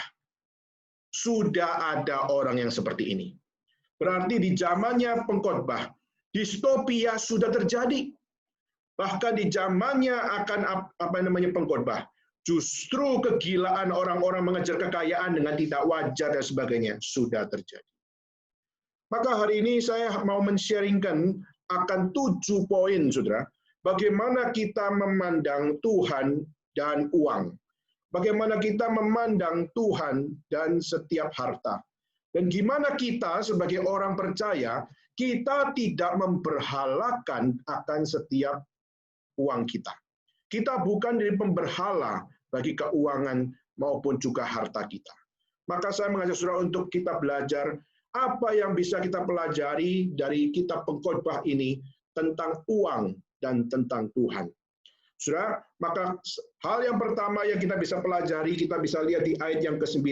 sudah ada orang yang seperti ini. Berarti di zamannya pengkhotbah, distopia sudah terjadi. Bahkan di zamannya akan pengkhotbah, justru kegilaan orang-orang mengejar kekayaan dengan tidak wajar dan sebagainya sudah terjadi. Maka hari ini saya mau men-sharingkan akan 7 poin, saudara. Bagaimana kita memandang Tuhan dan uang. Bagaimana kita memandang Tuhan dan setiap harta. Dan gimana kita sebagai orang percaya, kita tidak memberhalakan akan setiap uang kita. Kita bukan jadi pemberhala bagi keuangan maupun juga harta kita. Maka saya mengajak saudara untuk kita belajar apa yang bisa kita pelajari dari kitab pengkhotbah ini tentang uang dan tentang Tuhan. Saudara, maka hal yang pertama yang kita bisa pelajari, kita bisa lihat di ayat yang ke-9.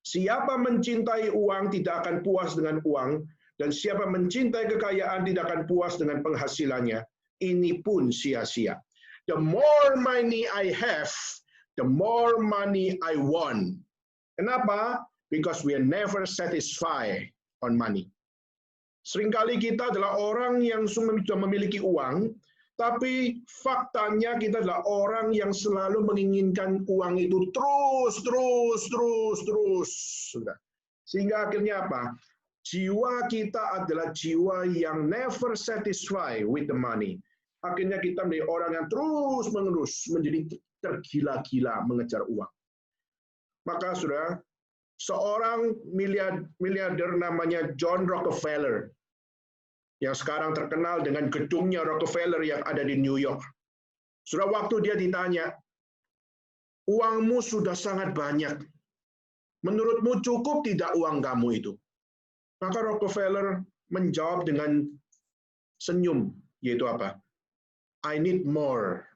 Siapa mencintai uang tidak akan puas dengan uang, dan siapa mencintai kekayaan tidak akan puas dengan penghasilannya. Ini pun sia-sia. The more money I have, the more money I want. Kenapa? Because we are never satisfied on money. Seringkali kita adalah orang yang sudah memiliki uang, tapi faktanya kita adalah orang yang selalu menginginkan uang itu terus. Sudah. Sehingga akhirnya apa? Jiwa kita adalah jiwa yang never satisfied with the money. Akhirnya kita menjadi orang yang terus-menerus menjadi tergila-gila mengejar uang. Maka saudara, seorang miliarder namanya John Rockefeller, yang sekarang terkenal dengan gedungnya Rockefeller yang ada di New York. Sudah waktu dia ditanya, uangmu sudah sangat banyak. Menurutmu cukup tidak uang kamu itu? Maka Rockefeller menjawab dengan senyum, yaitu apa? I need more,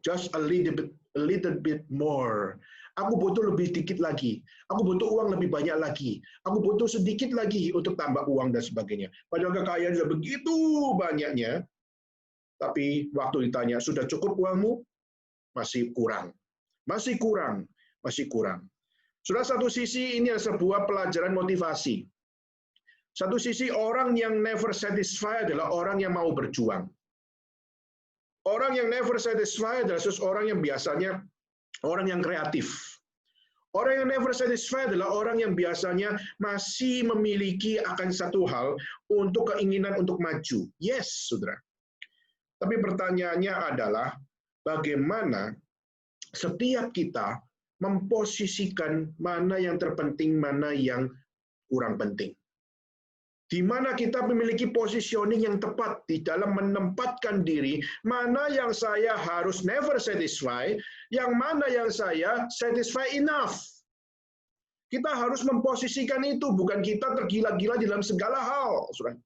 just a little bit more. Aku butuh lebih sedikit lagi. Aku butuh uang lebih banyak lagi. Aku butuh sedikit lagi untuk tambah uang dan sebagainya. Padahal kekayaan sudah begitu banyaknya. Tapi waktu ditanya, sudah cukup uangmu? Masih kurang. Sudah satu sisi ini adalah sebuah pelajaran motivasi. Satu sisi orang yang never satisfied adalah orang yang mau berjuang. Orang yang never satisfied adalah seseorang yang biasanya orang yang kreatif. Orang yang never satisfied adalah orang yang biasanya masih memiliki akan satu hal untuk keinginan untuk maju. Yes, saudara. Tapi pertanyaannya adalah bagaimana setiap kita memposisikan mana yang terpenting, mana yang kurang penting. Di mana kita memiliki positioning yang tepat di dalam menempatkan diri, mana yang saya harus never satisfy, yang mana yang saya satisfy enough. Kita harus memposisikan itu, bukan kita tergila-gila di dalam segala hal. Saudara.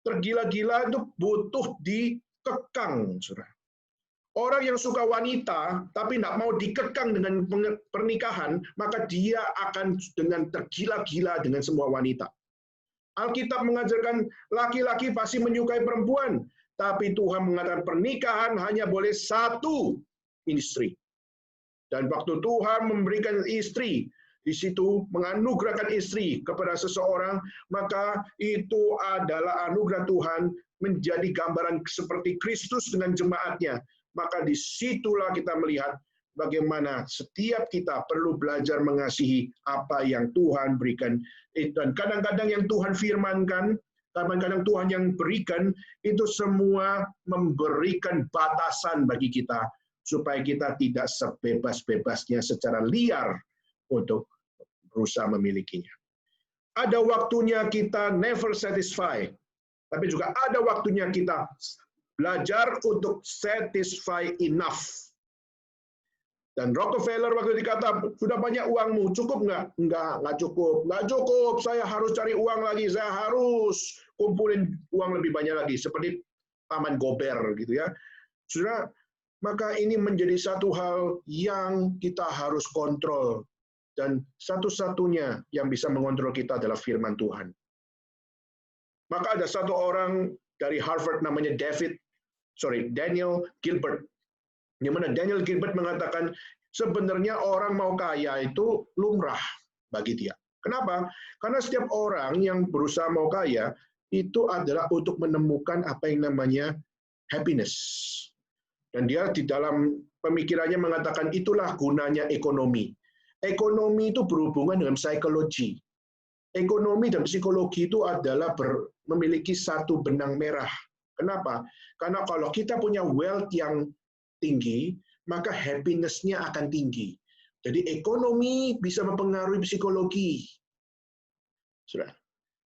Tergila-gila itu butuh dikekang. Saudara. Orang yang suka wanita, tapi tidak mau dikekang dengan pernikahan, maka dia akan dengan tergila-gila dengan semua wanita. Alkitab mengajarkan laki-laki pasti menyukai perempuan, tapi Tuhan mengatakan pernikahan hanya boleh satu istri. Dan waktu Tuhan memberikan istri, di situ menganugerahkan istri kepada seseorang, maka itu adalah anugerah Tuhan menjadi gambaran seperti Kristus dengan jemaatnya. Maka disitulah kita melihat bagaimana setiap kita perlu belajar mengasihi apa yang Tuhan berikan. Dan kadang-kadang yang Tuhan firmankan, kadang-kadang Tuhan yang berikan, itu semua memberikan batasan bagi kita, supaya kita tidak sebebas-bebasnya secara liar untuk berusaha memilikinya. Ada waktunya kita never satisfy, tapi juga ada waktunya kita belajar untuk satisfy enough. Dan Rockefeller waktu dikata, sudah banyak uangmu, cukup nggak? Nggak cukup. Nggak cukup, saya harus cari uang lagi, saya harus kumpulin uang lebih banyak lagi, seperti Paman Gober gitu ya. Saudara, maka ini menjadi satu hal yang kita harus kontrol. Dan satu-satunya yang bisa mengontrol kita adalah firman Tuhan. Maka ada satu orang dari Harvard namanya Daniel Gilbert. Di mana Daniel Gilbert mengatakan sebenarnya orang mau kaya itu lumrah bagi dia. Kenapa? Karena setiap orang yang berusaha mau kaya itu adalah untuk menemukan apa yang namanya happiness. Dan dia di dalam pemikirannya mengatakan itulah gunanya ekonomi. Ekonomi itu berhubungan dengan psikologi. Ekonomi dan psikologi itu adalah memiliki satu benang merah. Kenapa? Karena kalau kita punya wealth yang tinggi, maka happiness-nya akan tinggi. Jadi ekonomi bisa mempengaruhi psikologi. Sudah.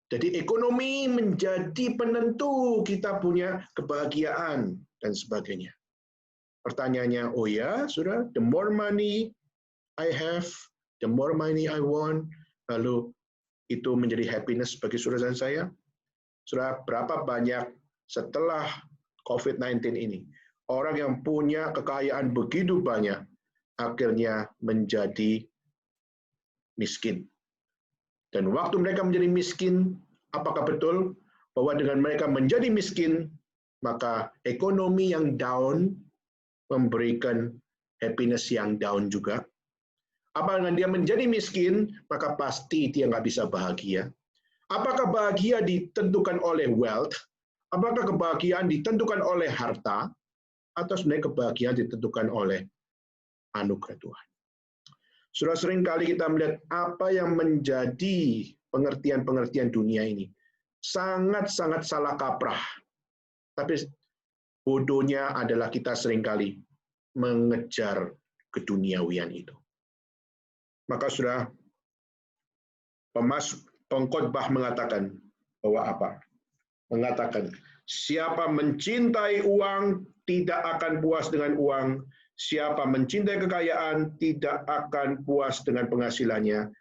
Jadi ekonomi menjadi penentu kita punya kebahagiaan dan sebagainya. Pertanyaannya, oh ya, sudah, the more money I have, the more money I want, lalu itu menjadi happiness bagi saudara saya. Sudah berapa banyak setelah COVID-19 ini, orang yang punya kekayaan begitu banyak, akhirnya menjadi miskin. Dan waktu mereka menjadi miskin, apakah betul bahwa dengan mereka menjadi miskin, maka ekonomi yang down memberikan happiness yang down juga? Apa dengan dia menjadi miskin, maka pasti dia nggak bisa bahagia. Apakah bahagia ditentukan oleh wealth? Apakah kebahagiaan ditentukan oleh harta? Atau sebenarnya kebahagiaan ditentukan oleh anugerah Tuhan? Sudah sering kali kita melihat apa yang menjadi pengertian-pengertian dunia ini. Sangat-sangat salah kaprah. Tapi bodohnya adalah kita seringkali mengejar keduniawian itu. Maka sudah pengkhotbah mengatakan bahwa apa? Mengatakan, siapa mencintai uang tidak akan puas dengan uang. Siapa mencintai kekayaan tidak akan puas dengan penghasilannya.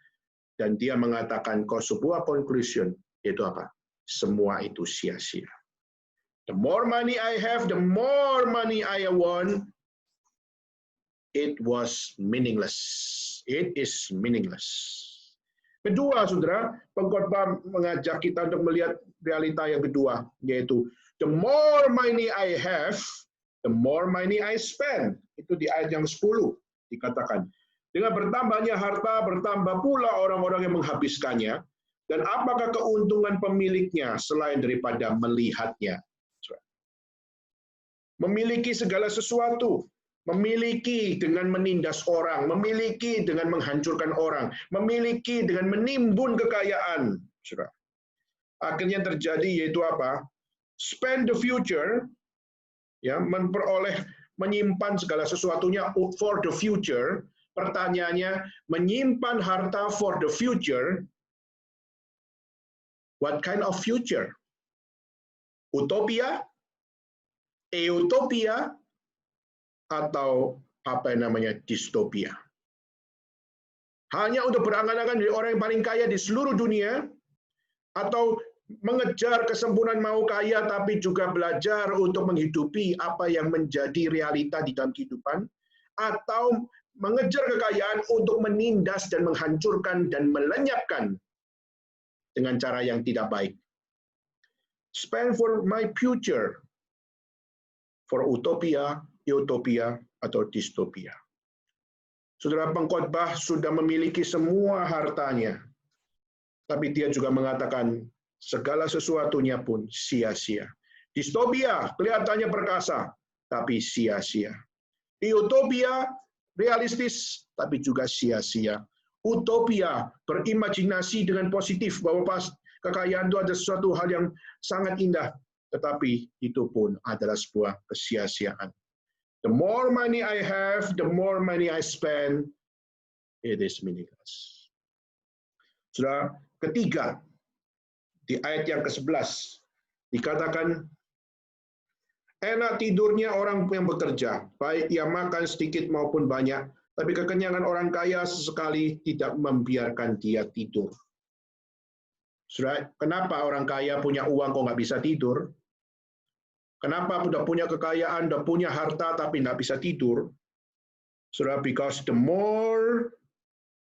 Dan dia mengatakan sebuah conclusion, yaitu apa? Semua itu sia-sia. The more money I have, the more money I want. It was meaningless. It is meaningless. Kedua, saudara, pengkhotbah mengajak kita untuk melihat realita yang kedua, yaitu the more money I have, the more money I spend. Itu di ayat yang 10 dikatakan. Dengan bertambahnya harta, bertambah pula orang-orang yang menghabiskannya. Dan apakah keuntungan pemiliknya selain daripada melihatnya? Memiliki segala sesuatu. Memiliki dengan menindas orang. Memiliki dengan menghancurkan orang. Memiliki dengan menimbun kekayaan. Akhirnya terjadi yaitu apa? Spend the future, ya, menyimpan segala sesuatunya for the future. Pertanyaannya, menyimpan harta for the future, what kind of future? Utopia, eutopia, atau apa yang namanya distopia? Hanya untuk berangan-angan dari orang yang paling kaya di seluruh dunia, atau mengejar kesempurnaan mau kaya tapi juga belajar untuk menghidupi apa yang menjadi realita di dalam kehidupan, atau mengejar kekayaan untuk menindas dan menghancurkan dan melenyapkan dengan cara yang tidak baik. Spend for my future, for utopia, utopia, atau distopia. Saudara, pengkhotbah sudah memiliki semua hartanya, tapi dia juga mengatakan segala sesuatunya pun sia-sia. Distopia kelihatannya perkasa, tapi sia-sia. Utopia realistis, tapi juga sia-sia. Utopia berimajinasi dengan positif bahwa kekayaan itu ada sesuatu hal yang sangat indah, tetapi itu pun adalah sebuah kesia-siaan. The more money I have, the more money I spend, it is meaningless. Sudah ketiga, di ayat yang ke-11, dikatakan, enak tidurnya orang yang bekerja, baik ia makan sedikit maupun banyak, Tapi kekenyangan orang kaya sesekali tidak membiarkan dia tidur. Saudara, kenapa orang kaya punya uang kok nggak bisa tidur? Kenapa udah punya kekayaan, udah punya harta, tapi nggak bisa tidur? Saudara, because the more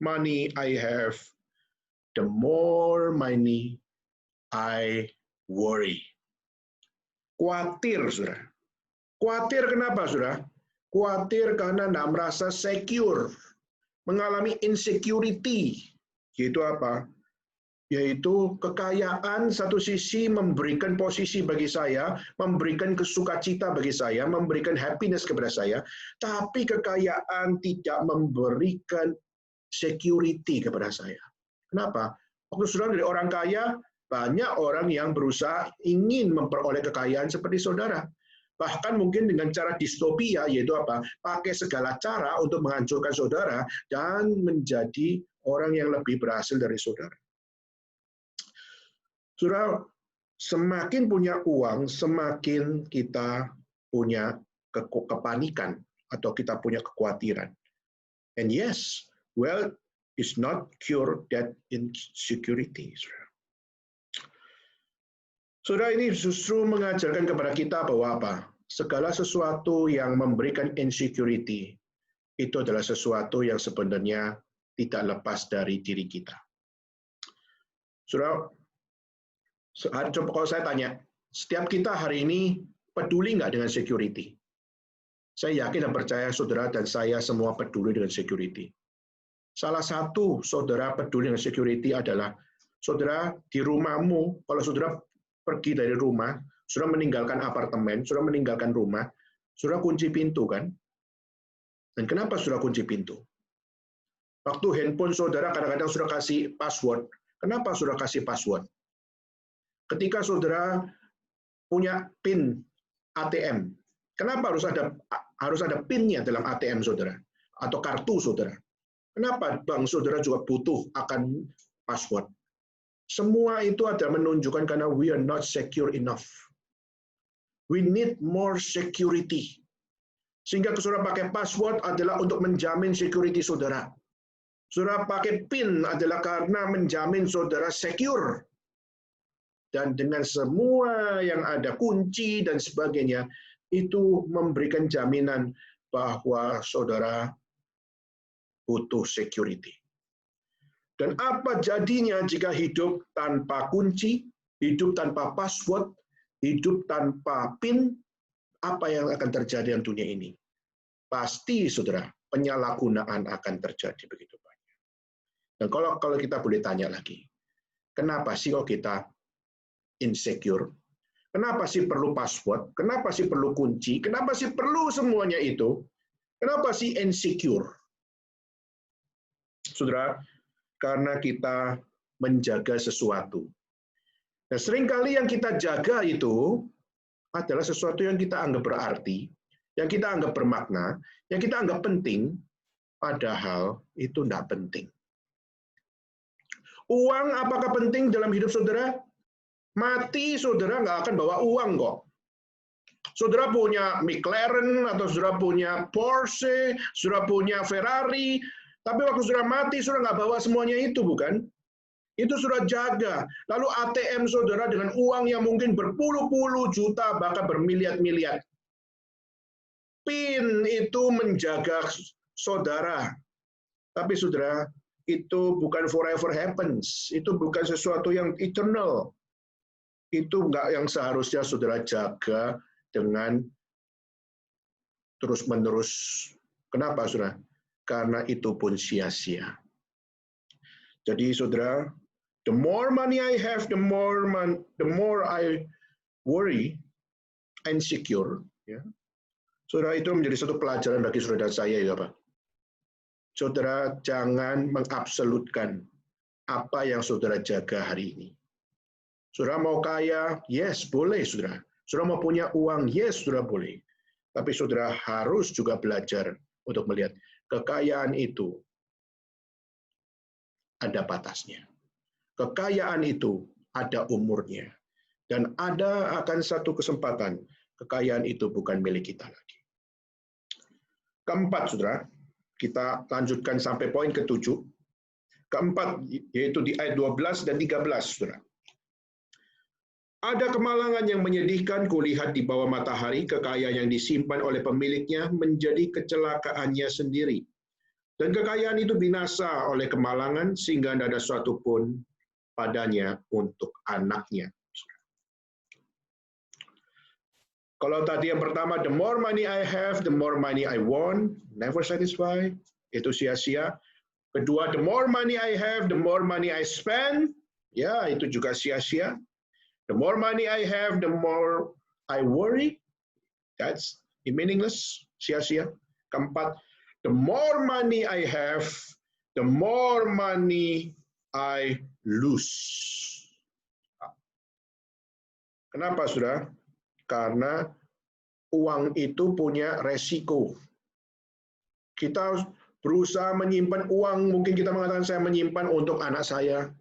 money I have, the more money I worry. Khawatir, saudara. Khawatir kenapa, saudara? Khawatir karena tidak merasa secure, mengalami insecurity. Yaitu apa? Yaitu kekayaan satu sisi memberikan posisi bagi saya, memberikan kesukacita bagi saya, memberikan happiness kepada saya, tapi kekayaan tidak memberikan security kepada saya. Kenapa? Waktu saudara dari orang kaya, banyak orang yang berusaha ingin memperoleh kekayaan seperti saudara. Bahkan mungkin dengan cara distopia, yaitu apa? Pakai segala cara untuk menghancurkan saudara dan menjadi orang yang lebih berhasil dari saudara. Saudara, semakin punya uang, semakin kita punya kepanikan atau kita punya kekhawatiran. And yes, wealth is not cure that insecurity. Saudara, ini justru mengajarkan kepada kita bahwa apa? Segala sesuatu yang memberikan insecurity itu adalah sesuatu yang sebenarnya tidak lepas dari diri kita. Saudara, kalau saya tanya, setiap kita hari ini peduli nggak dengan security? Saya yakin dan percaya saudara dan saya semua peduli dengan security. Salah satu saudara peduli dengan security adalah saudara di rumahmu, kalau saudara pergi dari rumah, saudara meninggalkan apartemen, saudara meninggalkan rumah, saudara kunci pintu kan? Dan kenapa saudara kunci pintu? Waktu handphone saudara kadang-kadang saudara kasih password. Kenapa saudara kasih password? Ketika saudara punya PIN ATM, kenapa harus ada PIN-nya dalam ATM saudara atau kartu saudara? Kenapa bank saudara juga butuh akan password? Semua itu ada menunjukkan karena we are not secure enough. We need more security. Sehingga saudara pakai password adalah untuk menjamin security saudara. Saudara pakai PIN adalah karena menjamin saudara secure. Dan dengan semua yang ada kunci dan sebagainya, itu memberikan jaminan bahwa saudara butuh security. Dan apa jadinya jika hidup tanpa kunci, hidup tanpa password, hidup tanpa PIN, apa yang akan terjadi dalam dunia ini? Pasti, saudara, penyalahgunaan akan terjadi begitu banyak. Dan kalau kita boleh tanya lagi, kenapa sih kok kita insecure? Kenapa sih perlu password? Kenapa sih perlu kunci? Kenapa sih perlu semuanya itu? Kenapa sih insecure? Saudara, karena kita menjaga sesuatu. Nah, seringkali yang kita jaga itu adalah sesuatu yang kita anggap berarti, yang kita anggap bermakna, yang kita anggap penting, padahal itu tidak penting. Uang apakah penting dalam hidup saudara? Mati saudara nggak akan bawa uang kok. Saudara punya McLaren, atau saudara punya Porsche, saudara punya Ferrari, tapi waktu saudara mati, saudara nggak bawa semuanya itu, bukan? Itu saudara jaga. Lalu ATM saudara dengan uang yang mungkin berpuluh-puluh juta, bahkan bermiliar-miliar. PIN itu menjaga saudara. Tapi saudara, itu bukan forever happens. Itu bukan sesuatu yang eternal. Itu enggak yang seharusnya saudara jaga dengan terus-menerus. Kenapa, saudara? Karena itu pun sia-sia. Jadi, saudara, the more money I have, the more I worry, insecure. Ya. Saudara, itu menjadi satu pelajaran bagi saudara dan saya, ya Pak. Saudara, jangan mengabsolutkan apa yang saudara jaga hari ini. Saudara mau kaya, yes, boleh, saudara. Saudara mau punya uang, yes, saudara boleh. Tapi saudara harus juga belajar untuk melihat kekayaan itu ada batasnya. Kekayaan itu ada umurnya. Dan ada akan satu kesempatan, kekayaan itu bukan milik kita lagi. Keempat, saudara, Kita lanjutkan sampai poin ke-7. Keempat, yaitu di ayat 12 dan 13, saudara. Ada kemalangan yang menyedihkan kulihat di bawah matahari, kekayaan yang disimpan oleh pemiliknya menjadi kecelakaannya sendiri. Dan kekayaan itu binasa oleh kemalangan, sehingga tidak ada suatu pun padanya untuk anaknya. Kalau tadi yang pertama, the more money I have, the more money I want, never satisfied, itu sia-sia. Kedua, the more money I have, the more money I spend, ya itu juga sia-sia. The more money I have, the more I worry, that's meaningless, sia-sia. Keempat, the more money I have, the more money I lose. Kenapa, saudara? Karena uang itu punya resiko. Kita berusaha menyimpan uang, mungkin kita mengatakan saya menyimpan untuk anak saya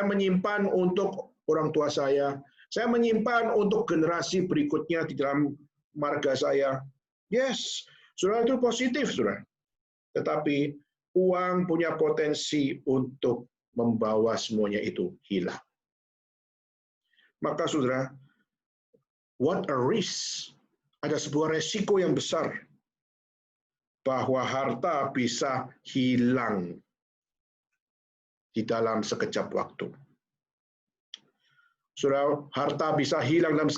menyimpan untuk orang tua saya menyimpan untuk generasi berikutnya di dalam marga saya. Yes, saudara, itu positif, saudara. Tetapi uang punya potensi untuk membawa semuanya itu hilang. Maka, saudara, what a risk. Ada sebuah resiko yang besar bahwa harta bisa hilang di dalam sekejap waktu. Saudara, harta bisa hilang di dalam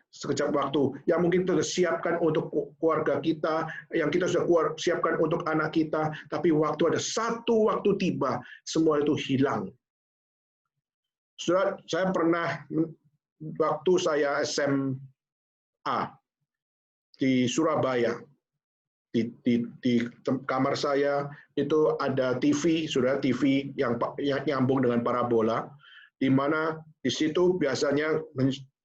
sekejap waktu. Yang mungkin kita siapkan untuk keluarga kita, yang kita sudah siapkan untuk anak kita, tapi waktu ada satu waktu tiba, semua itu hilang. Saudara, saya pernah waktu saya SMA di Surabaya, di kamar saya itu ada TV, sudah TV yang nyambung dengan parabola, di mana di situ biasanya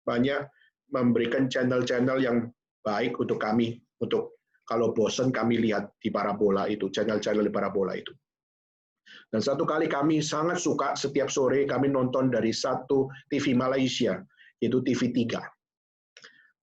banyak memberikan channel-channel yang baik untuk kami, untuk kalau bosan kami lihat di parabola itu, channel-channel di parabola itu. Dan satu kali kami sangat suka setiap sore kami nonton dari satu TV Malaysia, itu TV3.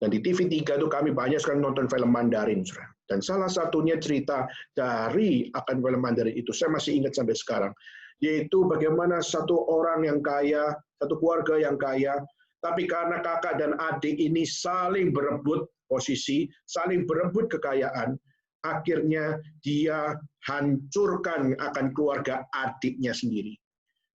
Dan di TV3 itu kami banyak sekali nonton film Mandarin, saudara. Dan salah satunya cerita dari akan film Mandarin itu, saya masih ingat sampai sekarang, yaitu bagaimana satu orang yang kaya, satu keluarga yang kaya, tapi karena kakak dan adik ini saling berebut posisi, saling berebut kekayaan, akhirnya dia hancurkan akan keluarga adiknya sendiri.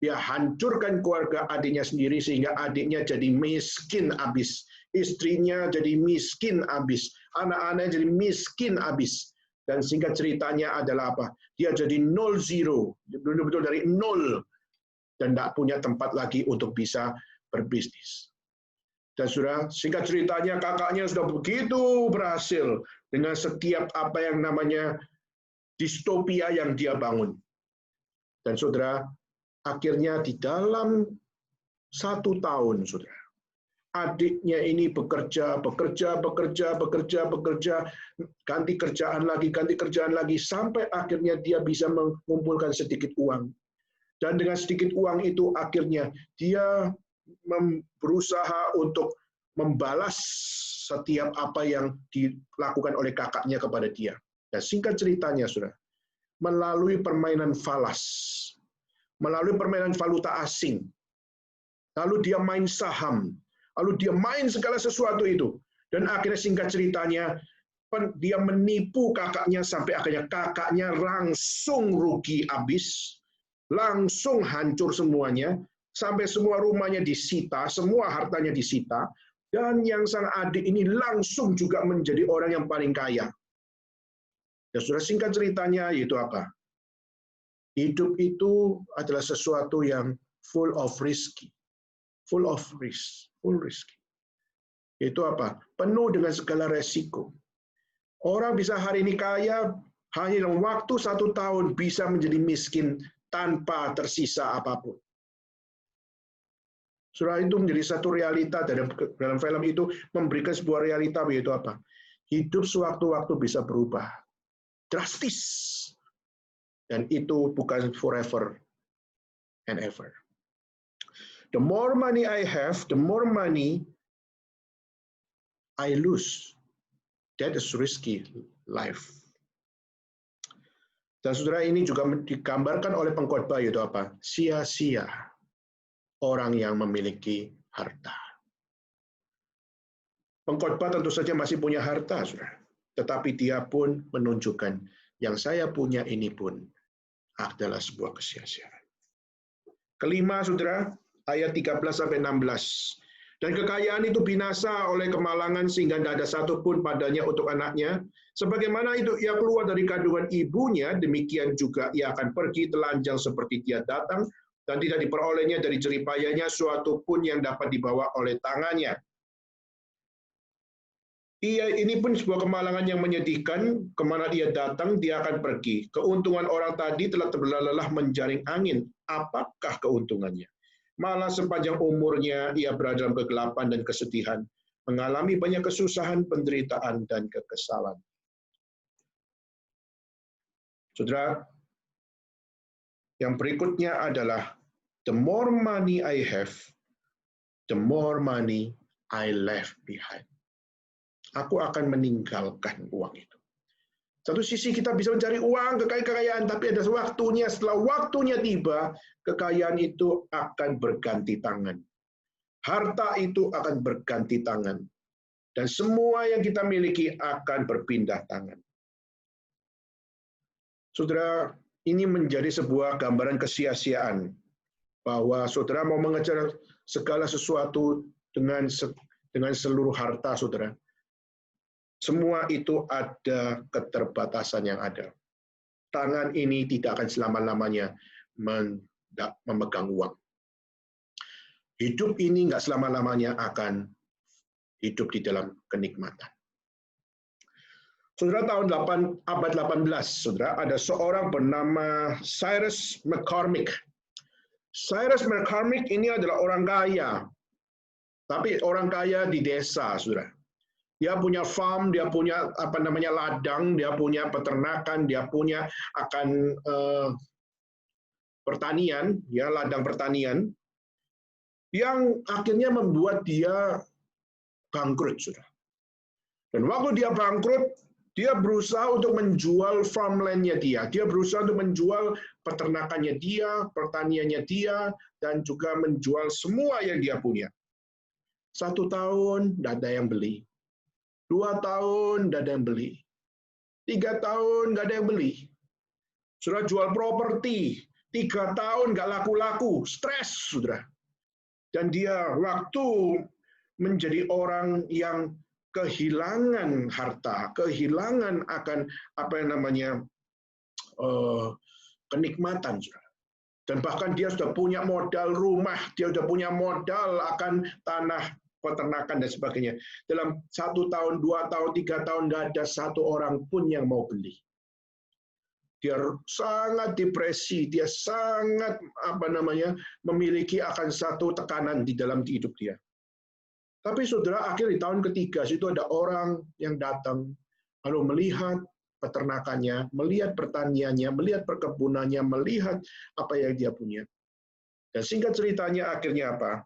Dia hancurkan keluarga adiknya sendiri sehingga adiknya jadi miskin habis. Istrinya jadi miskin habis, anak-anaknya jadi miskin habis. Dan singkat ceritanya adalah apa? Dia jadi 0-0, betul-betul dari 0, dan tidak punya tempat lagi untuk bisa berbisnis. Dan sudah singkat ceritanya kakaknya sudah begitu berhasil dengan setiap apa yang namanya distopia yang dia bangun. Dan saudara, akhirnya di dalam 1 tahun, saudara, adiknya ini bekerja, ganti kerjaan lagi, sampai akhirnya dia bisa mengumpulkan sedikit uang. Dan dengan sedikit uang itu akhirnya dia berusaha untuk membalas setiap apa yang dilakukan oleh kakaknya kepada dia. Dan singkat ceritanya, saudara, melalui permainan falas, melalui permainan valuta asing, lalu dia main saham, lalu dia main segala sesuatu itu. Dan akhirnya singkat ceritanya, dia menipu kakaknya sampai akhirnya kakaknya langsung rugi habis, langsung hancur semuanya, sampai semua rumahnya disita, semua hartanya disita, dan yang sang adik ini langsung juga menjadi orang yang paling kaya. Ya sudah, singkat ceritanya yaitu apa? Hidup itu adalah sesuatu yang full of risk. Itu apa? Penuh dengan segala resiko. Orang bisa hari ini kaya, hanya dalam waktu 1 tahun bisa menjadi miskin tanpa tersisa apapun. Surah itu menjadi satu realita dalam film itu, memberikan sebuah realita, yaitu apa? Hidup sewaktu-waktu bisa berubah drastis. Dan itu bukan forever and ever. The more money I have, the more money I lose. That is risky life. Dan saudara, ini juga digambarkan oleh pengkhotbah, yaitu apa? Sia-sia orang yang memiliki harta. Pengkhotbah tentu saja masih punya harta, saudara. Tetapi dia pun menunjukkan yang saya punya ini pun adalah sebuah kesia-siaan. Kelima, saudara, ayat 13-16. Dan kekayaan itu binasa oleh kemalangan sehingga tidak ada satupun padanya untuk anaknya. Sebagaimana itu ia keluar dari kandungan ibunya, demikian juga ia akan pergi telanjang seperti dia datang, dan tidak diperolehnya dari jeripayanya suatu pun yang dapat dibawa oleh tangannya. Ini pun sebuah kemalangan yang menyedihkan, kemana dia datang, dia akan pergi. Keuntungan orang tadi telah terbelah-lelah menjaring angin. Apakah keuntungannya? Malah sepanjang umurnya ia berada dalam kegelapan dan kesedihan, mengalami banyak kesusahan, penderitaan, dan kekesalan. Saudara, yang berikutnya adalah the more money I have, the more money I left behind. Aku akan meninggalkan uang itu. Satu sisi kita bisa mencari uang, kekayaan, tapi ada waktunya, setelah waktunya tiba, kekayaan itu akan berganti tangan. Harta itu akan berganti tangan. Dan semua yang kita miliki akan berpindah tangan. Saudara, ini menjadi sebuah gambaran kesia-siaan. Bahwa saudara mau mengejar segala sesuatu dengan seluruh harta saudara. Semua itu ada keterbatasan yang ada. Tangan ini tidak akan selama-lamanya memegang uang. Hidup ini nggak selama-lamanya akan hidup di dalam kenikmatan. Saudara, abad 18, saudara, ada seorang bernama Cyrus McCormick. Cyrus McCormick ini adalah orang kaya, tapi orang kaya di desa, saudara. Dia punya farm, dia punya ladang, dia punya peternakan, dia punya pertanian, ya ladang pertanian, yang akhirnya membuat dia bangkrut, saudara. Dan waktu dia bangkrut, dia berusaha untuk menjual farmland-nya dia. Dia berusaha untuk menjual peternakannya dia, pertaniannya dia, dan juga menjual semua yang dia punya. 1 tahun, tidak ada yang beli. 2 tahun, tidak ada yang beli. 3 tahun, nggak ada yang beli. Sudah jual properti, 3 tahun nggak laku-laku, stres, saudara. Dan dia waktu menjadi orang yang kehilangan harta, kehilangan akan kenikmatan, saudara. Dan bahkan dia sudah punya modal rumah, dia sudah punya modal akan tanah, peternakan dan sebagainya. Dalam 1 tahun, 2 tahun, 3 tahun nggak ada satu orang pun yang mau beli. Dia sangat depresi, dia sangat memiliki akan satu tekanan di dalam hidup dia. Tapi saudara, akhir di tahun ketiga itu ada orang yang datang lalu melihat peternakannya, melihat pertaniannya, melihat perkebunannya, melihat apa yang dia punya. Dan singkat ceritanya akhirnya apa?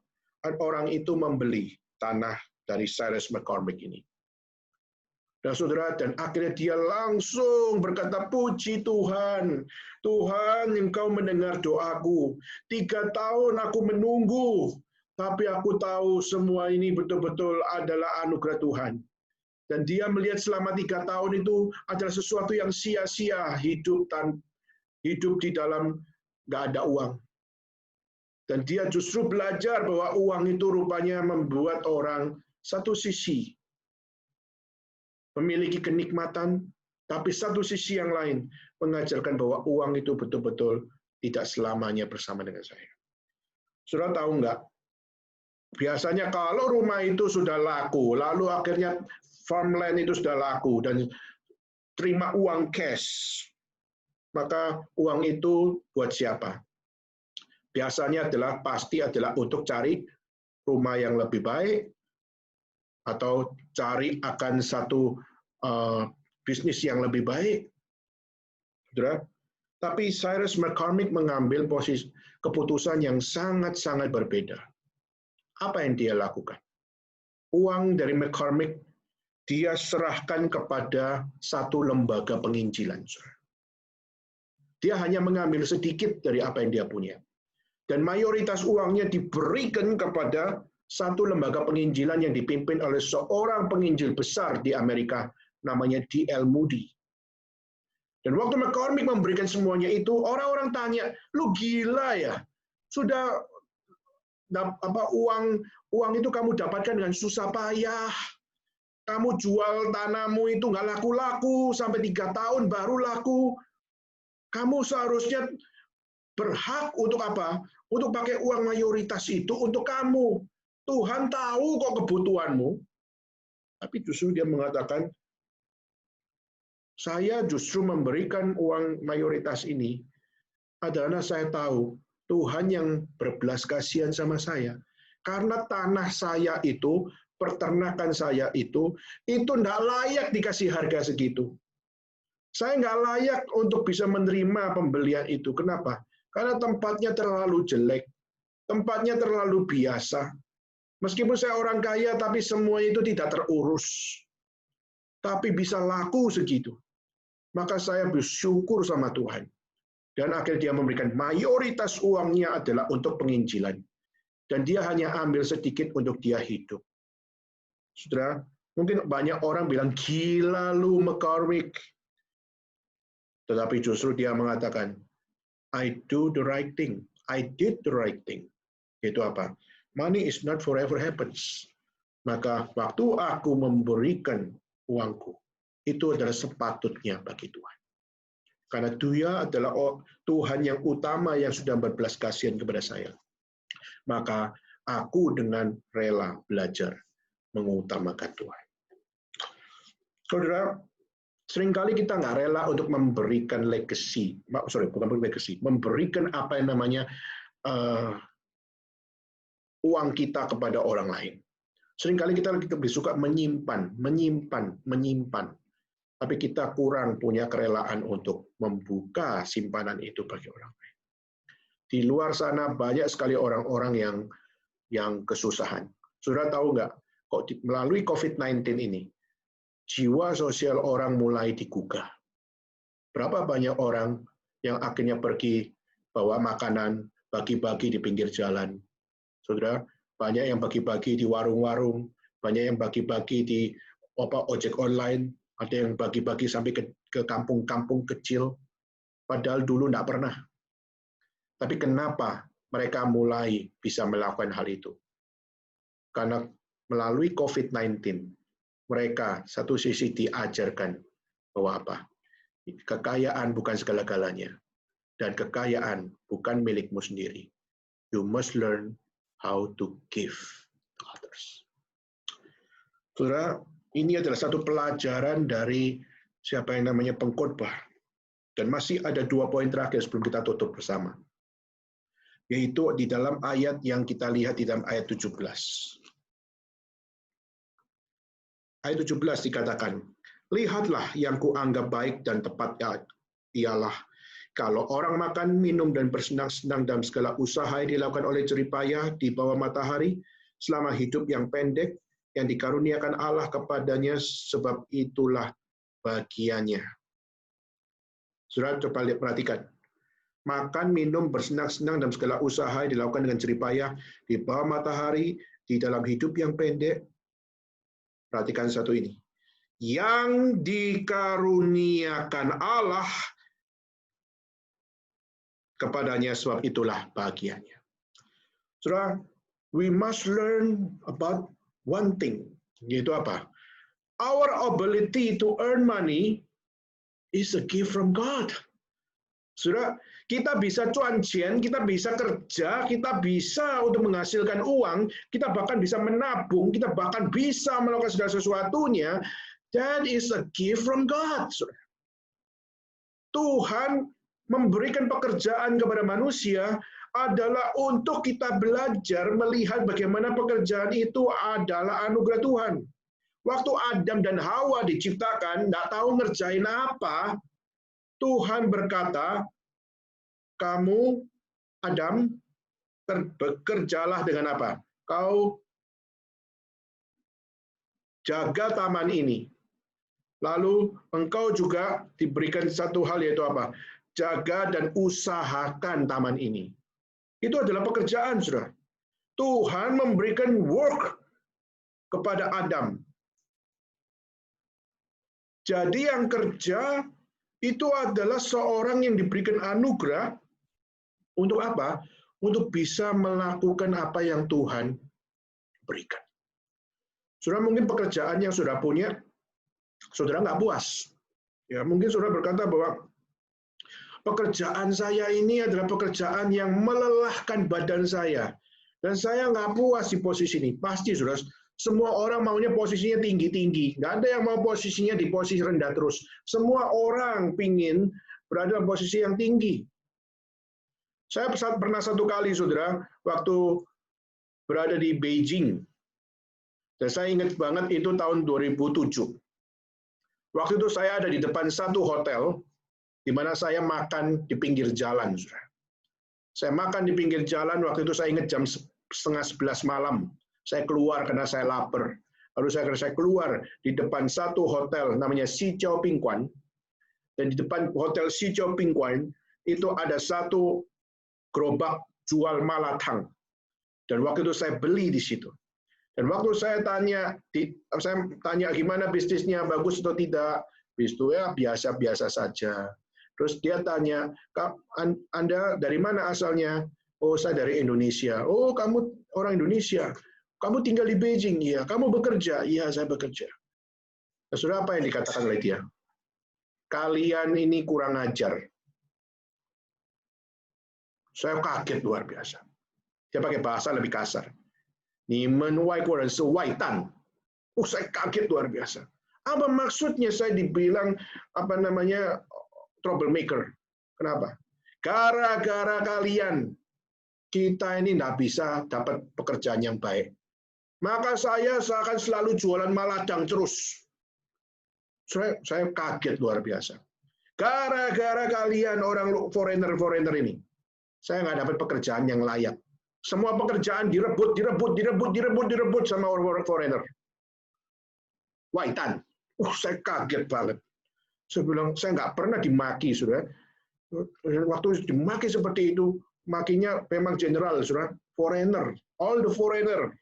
Orang itu membeli tanah dari Cyrus McCormick ini. Dan saudara, dan akhirnya dia langsung berkata, puji Tuhan, Tuhan Engkau mendengar doaku. 3 tahun aku menunggu, tapi aku tahu semua ini betul-betul adalah anugerah Tuhan. Dan dia melihat selama 3 tahun itu adalah sesuatu yang sia-sia, hidup di dalam nggak ada uang. Dan dia justru belajar bahwa uang itu rupanya membuat orang satu sisi memiliki kenikmatan, tapi satu sisi yang lain mengajarkan bahwa uang itu betul-betul tidak selamanya bersama dengan saya. Saudara tahu nggak? Biasanya kalau rumah itu sudah laku, lalu akhirnya farmland itu sudah laku dan terima uang cash, maka uang itu buat siapa? Biasanya pasti adalah untuk cari rumah yang lebih baik, atau cari akan satu bisnis yang lebih baik. Saudara, tapi Cyrus McCormick mengambil keputusan yang sangat-sangat berbeda. Apa yang dia lakukan? Uang dari McCormick dia serahkan kepada satu lembaga penginjilan. Saudara. Dia hanya mengambil sedikit dari apa yang dia punya. Dan mayoritas uangnya diberikan kepada satu lembaga penginjilan yang dipimpin oleh seorang penginjil besar di Amerika, namanya D.L. Moody. Dan waktu McCormick memberikan semuanya itu, orang-orang tanya, lu gila ya? Sudah uang itu kamu dapatkan dengan susah payah. Kamu jual tanahmu itu nggak laku-laku, sampai 3 tahun baru laku. Kamu seharusnya berhak untuk apa? Untuk pakai uang mayoritas itu untuk kamu. Tuhan tahu kok kebutuhanmu. Tapi justru dia mengatakan, saya justru memberikan uang mayoritas ini adalah saya tahu Tuhan yang berbelas kasihan sama saya. Karena tanah saya itu, peternakan saya itu tidak layak dikasih harga segitu. Saya nggak layak untuk bisa menerima pembelian itu. Kenapa? Karena tempatnya terlalu jelek, tempatnya terlalu biasa. Meskipun saya orang kaya, tapi semua itu tidak terurus. Tapi bisa laku segitu. Maka saya bersyukur sama Tuhan. Dan akhirnya dia memberikan mayoritas uangnya adalah untuk penginjilan. Dan dia hanya ambil sedikit untuk dia hidup. Saudara, mungkin banyak orang bilang, gila lu McCormick. Tetapi justru dia mengatakan, I do the right thing. I did the right thing. Itu apa? Money is not forever happens. Maka waktu aku memberikan uangku, itu adalah sepatutnya bagi Tuhan. Karena Dia adalah Tuhan yang utama yang sudah berbelas kasihan kepada saya. Maka aku dengan rela belajar mengutamakan Tuhan. Saudara, seringkali kita nggak rela untuk memberikan legacy, memberikan apa yang namanya uang kita kepada orang lain. Seringkali kita lebih suka menyimpan. Tapi kita kurang punya kerelaan untuk membuka simpanan itu bagi orang lain. Di luar sana banyak sekali orang-orang yang kesusahan. Saudara tahu nggak, kok melalui COVID-19 ini, jiwa sosial orang mulai digugah. Berapa banyak orang yang akhirnya pergi bawa makanan, bagi-bagi di pinggir jalan. Saudara, banyak yang bagi-bagi di warung-warung, banyak yang bagi-bagi di ojek online, ada yang bagi-bagi sampai ke kampung-kampung kecil, padahal dulu tidak pernah. Tapi kenapa mereka mulai bisa melakukan hal itu? Karena melalui COVID-19, mereka satu sisi diajarkan bahwa apa? Kekayaan bukan segala-galanya, dan kekayaan bukan milikmu sendiri. You must learn how to give to others. Saudara, ini adalah satu pelajaran dari siapa yang namanya pengkhotbah. Dan masih ada 2 poin terakhir sebelum kita tutup bersama. Yaitu di dalam ayat yang kita lihat di dalam ayat 17. Ayat 17 dikatakan, lihatlah yang kuanggap baik dan tepat ialah kalau orang makan, minum, dan bersenang-senang dalam segala usaha yang dilakukan oleh jeripayah di bawah matahari selama hidup yang pendek yang dikaruniakan Allah kepadanya, sebab itulah bagiannya. Saudara, coba perhatikan. Makan, minum, bersenang-senang dalam segala usaha yang dilakukan dengan jeripayah di bawah matahari di dalam hidup yang pendek. Perhatikan satu ini. Yang dikaruniakan Allah kepadanya, sebab itulah bahagianya. Saudara, we must learn about one thing, yaitu apa? Our ability to earn money is a gift from God. Saudara, kita bisa cuancian, kita bisa kerja, kita bisa untuk menghasilkan uang, kita bahkan bisa menabung, kita bahkan bisa melakukan segala sesuatunya. That is a gift from God. Saudara. Tuhan memberikan pekerjaan kepada manusia adalah untuk kita belajar melihat bagaimana pekerjaan itu adalah anugerah Tuhan. Waktu Adam dan Hawa diciptakan, nggak tahu ngerjain apa, Tuhan berkata, kamu, Adam, bekerjalah dengan apa? Kau jaga taman ini. Lalu engkau juga diberikan satu hal, yaitu apa? jaga dan usahakan taman ini. Itu adalah pekerjaan, saudara. Tuhan memberikan work kepada Adam. Jadi yang kerja itu adalah seorang yang diberikan anugerah untuk apa? Untuk bisa melakukan apa yang Tuhan berikan. Saudara mungkin pekerjaan yang saudara punya, saudara nggak puas. Ya, mungkin saudara berkata bahwa pekerjaan saya ini adalah pekerjaan yang melelahkan badan saya. Dan saya nggak puas di posisi ini. Pasti, saudara, semua orang maunya posisinya tinggi-tinggi. Nggak ada yang mau posisinya di posisi rendah terus. Semua orang pingin berada dalam posisi yang tinggi. Saya pernah satu kali, saudara, waktu berada di Beijing. Dan saya ingat banget itu tahun 2007. Waktu itu saya ada di depan satu hotel, di mana saya makan di pinggir jalan, saudara. Saya makan di pinggir jalan, waktu itu saya ingat jam 10:30 malam. Saya keluar karena saya lapar. Lalu saya keluar di depan satu hotel namanya Si Chow Ping Kuan. Dan di depan hotel Si Chow Ping Kuan itu ada satu gerobak jual malatang. Dan waktu itu saya beli di situ. Dan waktu saya tanya gimana bisnisnya, bagus atau tidak, bisnis itu ya biasa-biasa saja. Terus dia tanya, Anda dari mana asalnya? Oh, saya dari Indonesia. Oh, kamu orang Indonesia. Kamu tinggal di Beijing? Iya. Kamu bekerja? Iya, saya bekerja. Nah, saudara, apa yang dikatakan oleh dia? Kalian ini kurang ajar. Saya kaget luar biasa. Dia pakai bahasa lebih kasar. 你们外国人是外蛋. Oh, saya kaget luar biasa. Apa maksudnya saya dibilang troublemaker? Kenapa? Gara-gara kalian kita ini tidak bisa dapat pekerjaan yang baik. Maka saya akan selalu jualan maladang terus. Saya kaget luar biasa. Gara-gara kalian orang foreigner ini, saya nggak dapat pekerjaan yang layak. Semua pekerjaan direbut sama orang foreigner. Waitan. Saya kaget banget. Saya bilang, saya nggak pernah dimaki, saudara. Waktu dimaki seperti itu, makinya memang general, saudara. Foreigner. All the foreigner.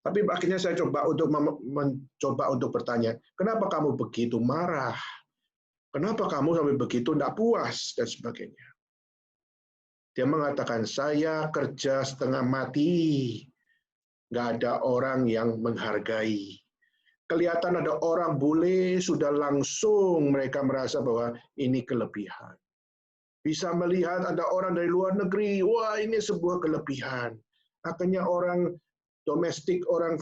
Tapi akhirnya saya mencoba untuk bertanya, kenapa kamu begitu marah? Kenapa kamu sampai begitu tidak puas? Dan sebagainya. Dia mengatakan, saya kerja setengah mati. Nggak ada orang yang menghargai. Kelihatan ada orang bule, sudah langsung mereka merasa bahwa ini kelebihan. Bisa melihat ada orang dari luar negeri, wah ini sebuah kelebihan. Akhirnya orang domestik, orang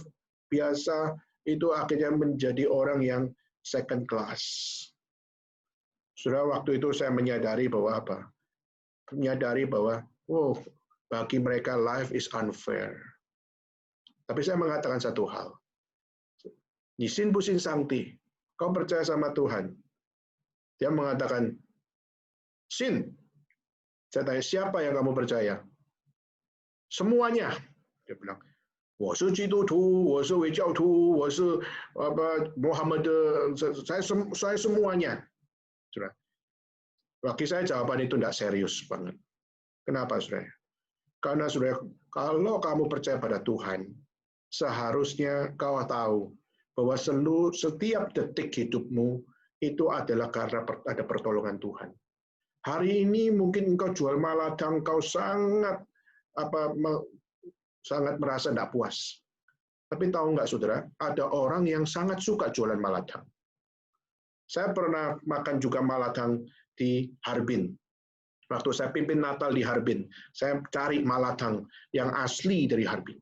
biasa, itu akhirnya menjadi orang yang second class. Sudah waktu itu saya menyadari bahwa apa? Menyadari bahwa, bagi mereka life is unfair. Tapi saya mengatakan satu hal. Nisin busin sangti, kau percaya sama Tuhan. Dia mengatakan, Sin, saya tanya, siapa yang kamu percaya? Semuanya. Dia bilang, 我是基督徒，我是卫教徒，我是Muhammad, saya semuanya. Sudah. Bagi saya jawaban itu tidak serius banget. Kenapa, saudara? Karena saudara, kalau kamu percaya pada Tuhan, seharusnya kau tahu bahwa setiap detik hidupmu itu adalah karena ada pertolongan Tuhan. Hari ini mungkin engkau jual maladang, kau sangat merasa tidak puas. Tapi tahu nggak, saudara, ada orang yang sangat suka jualan maladang. Saya pernah makan juga maladang di Harbin. Waktu saya pimpin Natal di Harbin, saya cari maladang yang asli dari Harbin.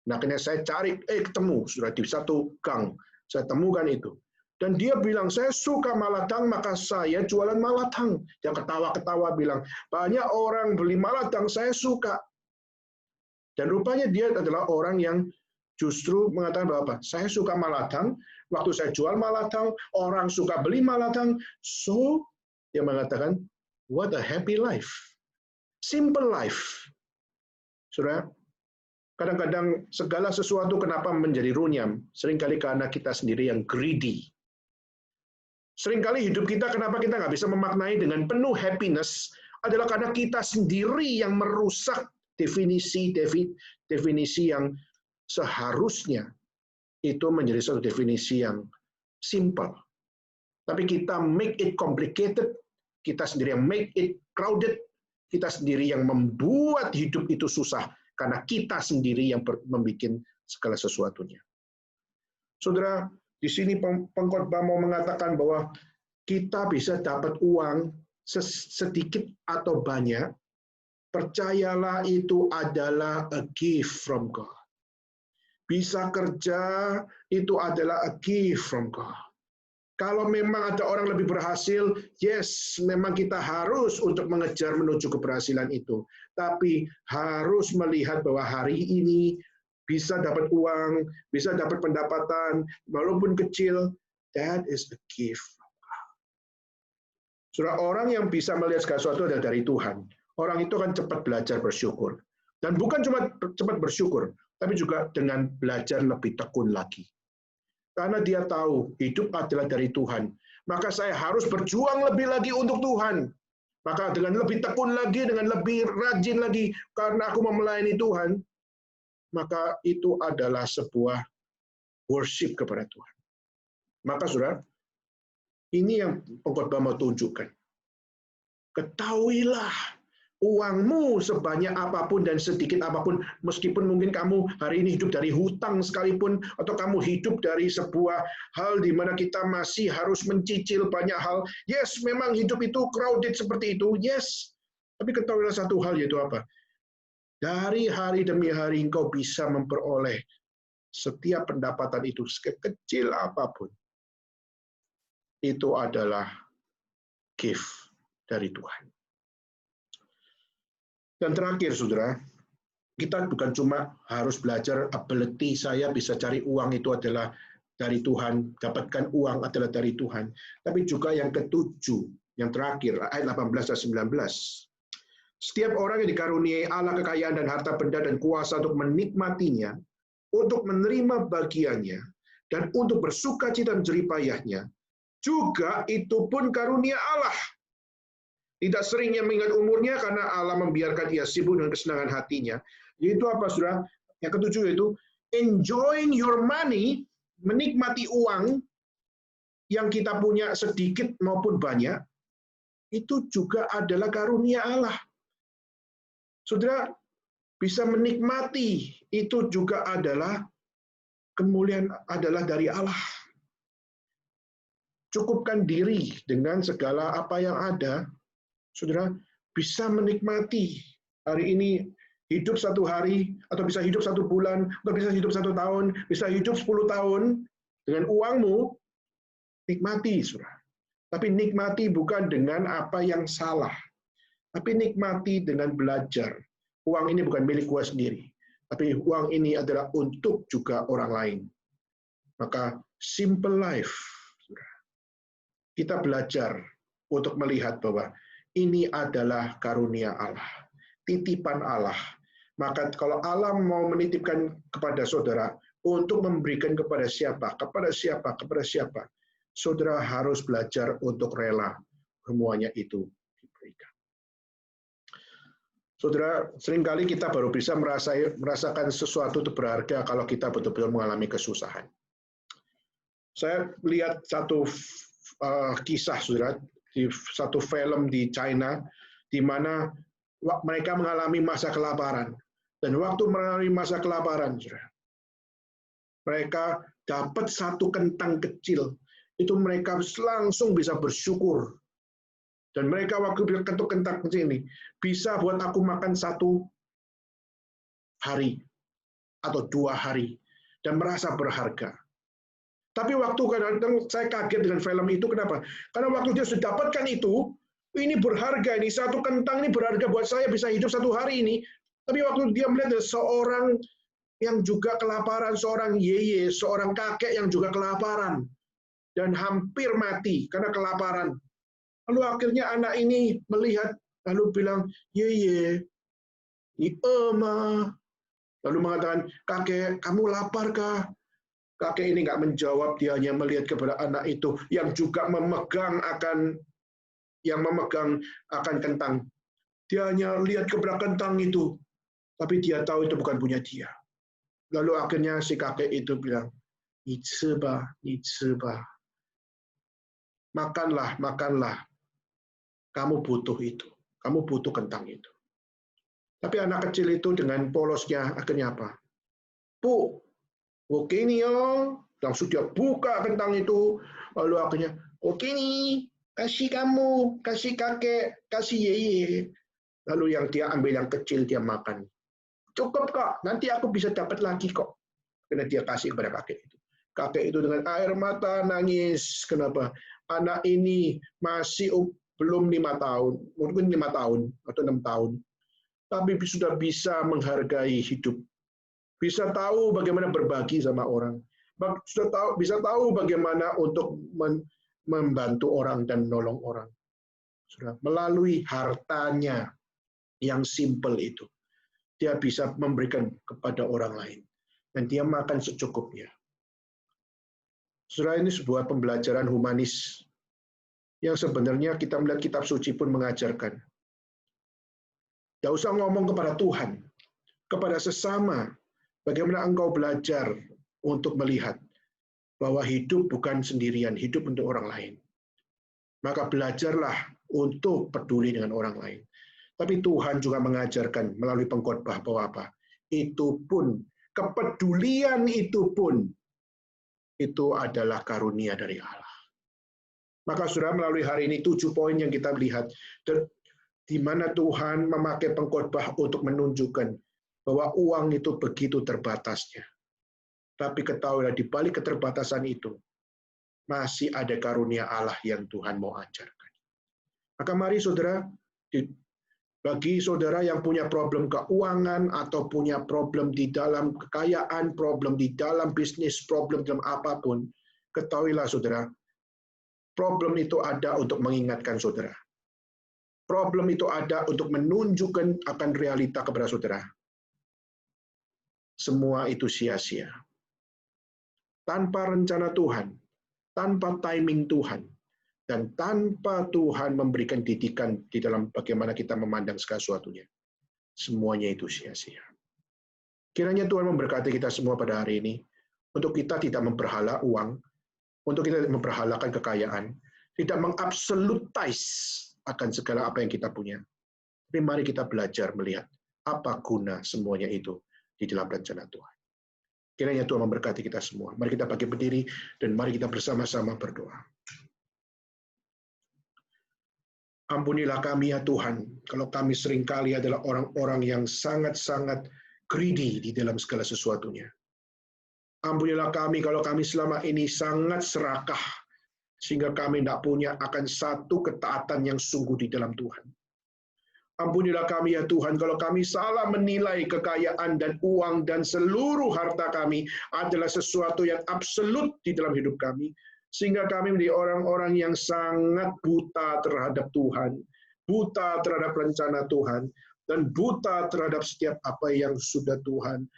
Nah, akhirnya saya cari, ketemu, sudah di satu gang, saya temukan itu. Dan dia bilang, saya suka maladang, maka saya jualan maladang. Dia ketawa-ketawa bilang, banyak orang beli maladang, saya suka. Dan rupanya dia adalah orang yang justru mengatakan bahwa apa? Saya suka maladang, waktu saya jual maladang, orang suka beli maladang, so dia mengatakan, what a happy life. Simple life. Saudara, kadang-kadang segala sesuatu kenapa menjadi runyam? Seringkali karena kita sendiri yang greedy. Seringkali hidup kita, kenapa kita nggak bisa memaknai dengan penuh happiness, adalah karena kita sendiri yang merusak definisi yang seharusnya itu menjadi satu definisi yang simple. Tapi kita make it complicated, kita sendiri yang make it crowded, kita sendiri yang membuat hidup itu susah, karena kita sendiri yang membuat segala sesuatunya. Saudara, di sini pengkhotbah mau mengatakan bahwa kita bisa dapat uang sedikit atau banyak, percayalah itu adalah a gift from God. Bisa kerja, itu adalah a gift from God. Kalau memang ada orang lebih berhasil, yes, memang kita harus untuk mengejar menuju keberhasilan itu. Tapi harus melihat bahwa hari ini bisa dapat uang, bisa dapat pendapatan, walaupun kecil, that is a gift. Saudara, orang yang bisa melihat segala sesuatu adalah dari Tuhan. Orang itu kan cepat belajar bersyukur. Dan bukan cuma cepat bersyukur, tapi juga dengan belajar lebih tekun lagi. Karena dia tahu hidup adalah dari Tuhan. Maka saya harus berjuang lebih lagi untuk Tuhan. Maka dengan lebih tekun lagi, dengan lebih rajin lagi, karena aku mau melayani Tuhan, maka itu adalah sebuah worship kepada Tuhan. Maka saudara, ini yang pengkhotbah mau tunjukkan. Ketahuilah uangmu sebanyak apapun dan sedikit apapun, meskipun mungkin kamu hari ini hidup dari hutang sekalipun, atau kamu hidup dari sebuah hal di mana kita masih harus mencicil banyak hal. Yes, memang hidup itu crowded seperti itu. Yes. Tapi ketahuilah satu hal, yaitu apa? Dari hari demi hari engkau bisa memperoleh setiap pendapatan itu, sekecil apapun. Itu adalah gift dari Tuhan. Dan terakhir, saudara, kita bukan cuma harus belajar ability saya bisa cari uang itu adalah dari Tuhan, dapatkan uang adalah dari Tuhan. Tapi juga yang ketujuh, yang terakhir, ayat 18 dan 19. Setiap orang yang dikaruniai Allah kekayaan dan harta benda dan kuasa untuk menikmatinya, untuk menerima bagiannya, dan untuk bersukacita dan jeripayahnya, juga itu pun karunia Allah. Tidak seringnya mengingat umurnya karena Allah membiarkan ia sibuk dengan kesenangan hatinya. Yaitu apa, saudara? Yang ketujuh yaitu enjoying your money, menikmati uang yang kita punya sedikit maupun banyak, itu juga adalah karunia Allah. Saudara, bisa menikmati itu juga adalah kemuliaan adalah dari Allah. Cukupkan diri dengan segala apa yang ada, saudara, bisa menikmati hari ini hidup satu hari, atau bisa hidup satu bulan, atau bisa hidup satu tahun, bisa hidup 10 tahun dengan uangmu, nikmati, saudara. Tapi nikmati bukan dengan apa yang salah, tapi nikmati dengan belajar. Uang ini bukan milik gua sendiri, tapi uang ini adalah untuk juga orang lain. Maka simple life, saudara. Kita belajar untuk melihat bahwa ini adalah karunia Allah, titipan Allah. Maka kalau Allah mau menitipkan kepada saudara untuk memberikan kepada siapa, saudara harus belajar untuk rela semuanya itu diberikan. Saudara, seringkali kita baru bisa merasakan sesuatu itu berharga kalau kita betul-betul mengalami kesusahan. Saya lihat satu kisah, saudara, di satu film di China, di mana mereka mengalami masa kelaparan. Dan waktu mengalami masa kelaparan, mereka dapat satu kentang kecil. Itu mereka langsung bisa bersyukur. Dan mereka waktu ketuk kentang kecil ini, bisa buat aku makan 1 hari atau 2 hari. Dan merasa berharga. Tapi waktu kadang-kadang saya kaget dengan film itu, kenapa? Karena waktu dia sudah dapatkan itu, ini berharga, ini satu kentang ini berharga buat saya bisa hidup 1 hari ini. Tapi waktu dia melihat seorang yang juga kelaparan, seorang yeye, seorang kakek yang juga kelaparan, dan hampir mati karena kelaparan. Lalu akhirnya anak ini melihat, lalu bilang, yeye, ini Ema. Lalu mengatakan, kakek, kamu lapar kah? Kakek ini nggak menjawab, dia hanya melihat kepada anak itu yang juga memegang akan kentang. Dia hanya lihat kepada kentang itu, tapi dia tahu itu bukan punya dia. Lalu akhirnya si kakek itu bilang, "Ni ci ba, ni ci ba." Makanlah, makanlah. Kamu butuh itu. Kamu butuh kentang itu. Tapi anak kecil itu dengan polosnya akhirnya apa? Bu, oke nih ya. Langsung dia buka kentang itu. Lalu akhirnya, oke nih, kasih kamu, kasih kakek, kasih yeye. Lalu yang dia ambil yang kecil, dia makan. Cukup kok, nanti aku bisa dapat lagi kok. Karena dia kasih kepada kakek itu. Kakek itu dengan air mata nangis. Kenapa? Anak ini masih belum 5 tahun, mungkin 5 tahun atau 6 tahun. Tapi sudah bisa menghargai hidup. Bisa tahu bagaimana berbagi sama orang. Bisa tahu bagaimana untuk membantu orang dan menolong orang. Sudah melalui hartanya yang simple itu. Dia bisa memberikan kepada orang lain. Dan dia makan secukupnya. Saudara, ini sebuah pembelajaran humanis yang sebenarnya kita melihat kitab suci pun mengajarkan. Tidak usah ngomong kepada Tuhan, kepada sesama, bagaimana engkau belajar untuk melihat bahwa hidup bukan sendirian, hidup untuk orang lain. Maka belajarlah untuk peduli dengan orang lain. Tapi Tuhan juga mengajarkan melalui pengkhotbah bahwa apa? Itu pun, kepedulian itu pun, itu adalah karunia dari Allah. Maka saudara, melalui hari ini 7 poin yang kita lihat, di mana Tuhan memakai pengkhotbah untuk menunjukkan bahwa uang itu begitu terbatasnya. Tapi ketahuilah di balik keterbatasan itu, masih ada karunia Allah yang Tuhan mau ajarkan. Maka mari saudara, bagi saudara yang punya problem keuangan atau punya problem di dalam kekayaan, problem di dalam bisnis, problem dalam apapun, ketahuilah saudara, problem itu ada untuk mengingatkan saudara. Problem itu ada untuk menunjukkan akan realita kepada saudara. Semua itu sia-sia. Tanpa rencana Tuhan, tanpa timing Tuhan, dan tanpa Tuhan memberikan didikan di dalam bagaimana kita memandang segala sesuatunya, semuanya itu sia-sia. Kiranya Tuhan memberkati kita semua pada hari ini, untuk kita tidak memperhala uang, untuk kita tidak memperhalakan kekayaan, tidak mengabsolutize akan segala apa yang kita punya. Tapi mari kita belajar melihat apa guna semuanya itu di dalam rencana Tuhan. Kiranya Tuhan memberkati kita semua. Mari kita bangkit berdiri dan mari kita bersama-sama berdoa. Ampunilah kami ya Tuhan, kalau kami seringkali adalah orang-orang yang sangat-sangat greedy di dalam segala sesuatunya. Ampunilah kami kalau kami selama ini sangat serakah, sehingga kami tidak punya akan satu ketaatan yang sungguh di dalam Tuhan. Ampunilah kami ya Tuhan, kalau kami salah menilai kekayaan dan uang dan seluruh harta kami adalah sesuatu yang absolut di dalam hidup kami, sehingga kami menjadi orang-orang yang sangat buta terhadap Tuhan, buta terhadap rencana Tuhan, dan buta terhadap setiap apa yang sudah Tuhan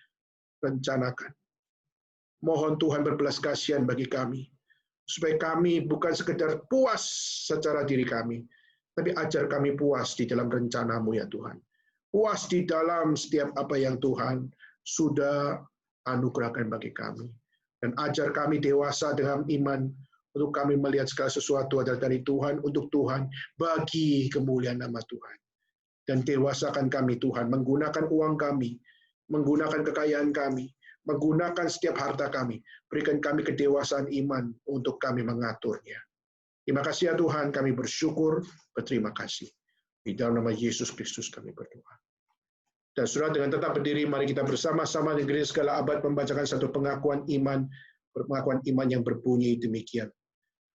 rencanakan. Mohon Tuhan berbelas kasihan bagi kami, supaya kami bukan sekedar puas secara diri kami, tapi ajar kami puas di dalam rencana-Mu ya Tuhan. Puas di dalam setiap apa yang Tuhan sudah anugerahkan bagi kami. Dan ajar kami dewasa dengan iman, untuk kami melihat segala sesuatu adalah dari Tuhan, untuk Tuhan, bagi kemuliaan nama Tuhan. Dan dewasakan kami Tuhan, menggunakan uang kami, menggunakan kekayaan kami, menggunakan setiap harta kami. Berikan kami kedewasaan iman untuk kami mengaturnya. Terima kasih ya Tuhan, kami bersyukur, berterima kasih. Di dalam nama Yesus Kristus kami berdoa. Dan saudara, dengan tetap berdiri, mari kita bersama-sama di gereja segala abad membacakan satu pengakuan iman yang berbunyi demikian.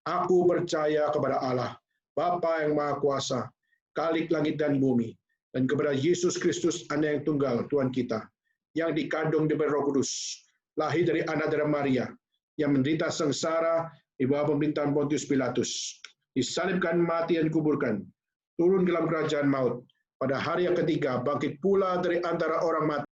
Aku percaya kepada Allah, Bapa yang Maha Kuasa, Khalik langit dan bumi, dan kepada Yesus Kristus, Anak yang tunggal, Tuhan kita, yang dikandung dari Roh Kudus, lahir dari anak darah Maria, yang menderita sengsara di bawah pemerintahan Pontius Pilatus, disalibkan, mati dan kuburkan, turun ke dalam kerajaan maut, pada hari yang ketiga bangkit pula dari antara orang mati,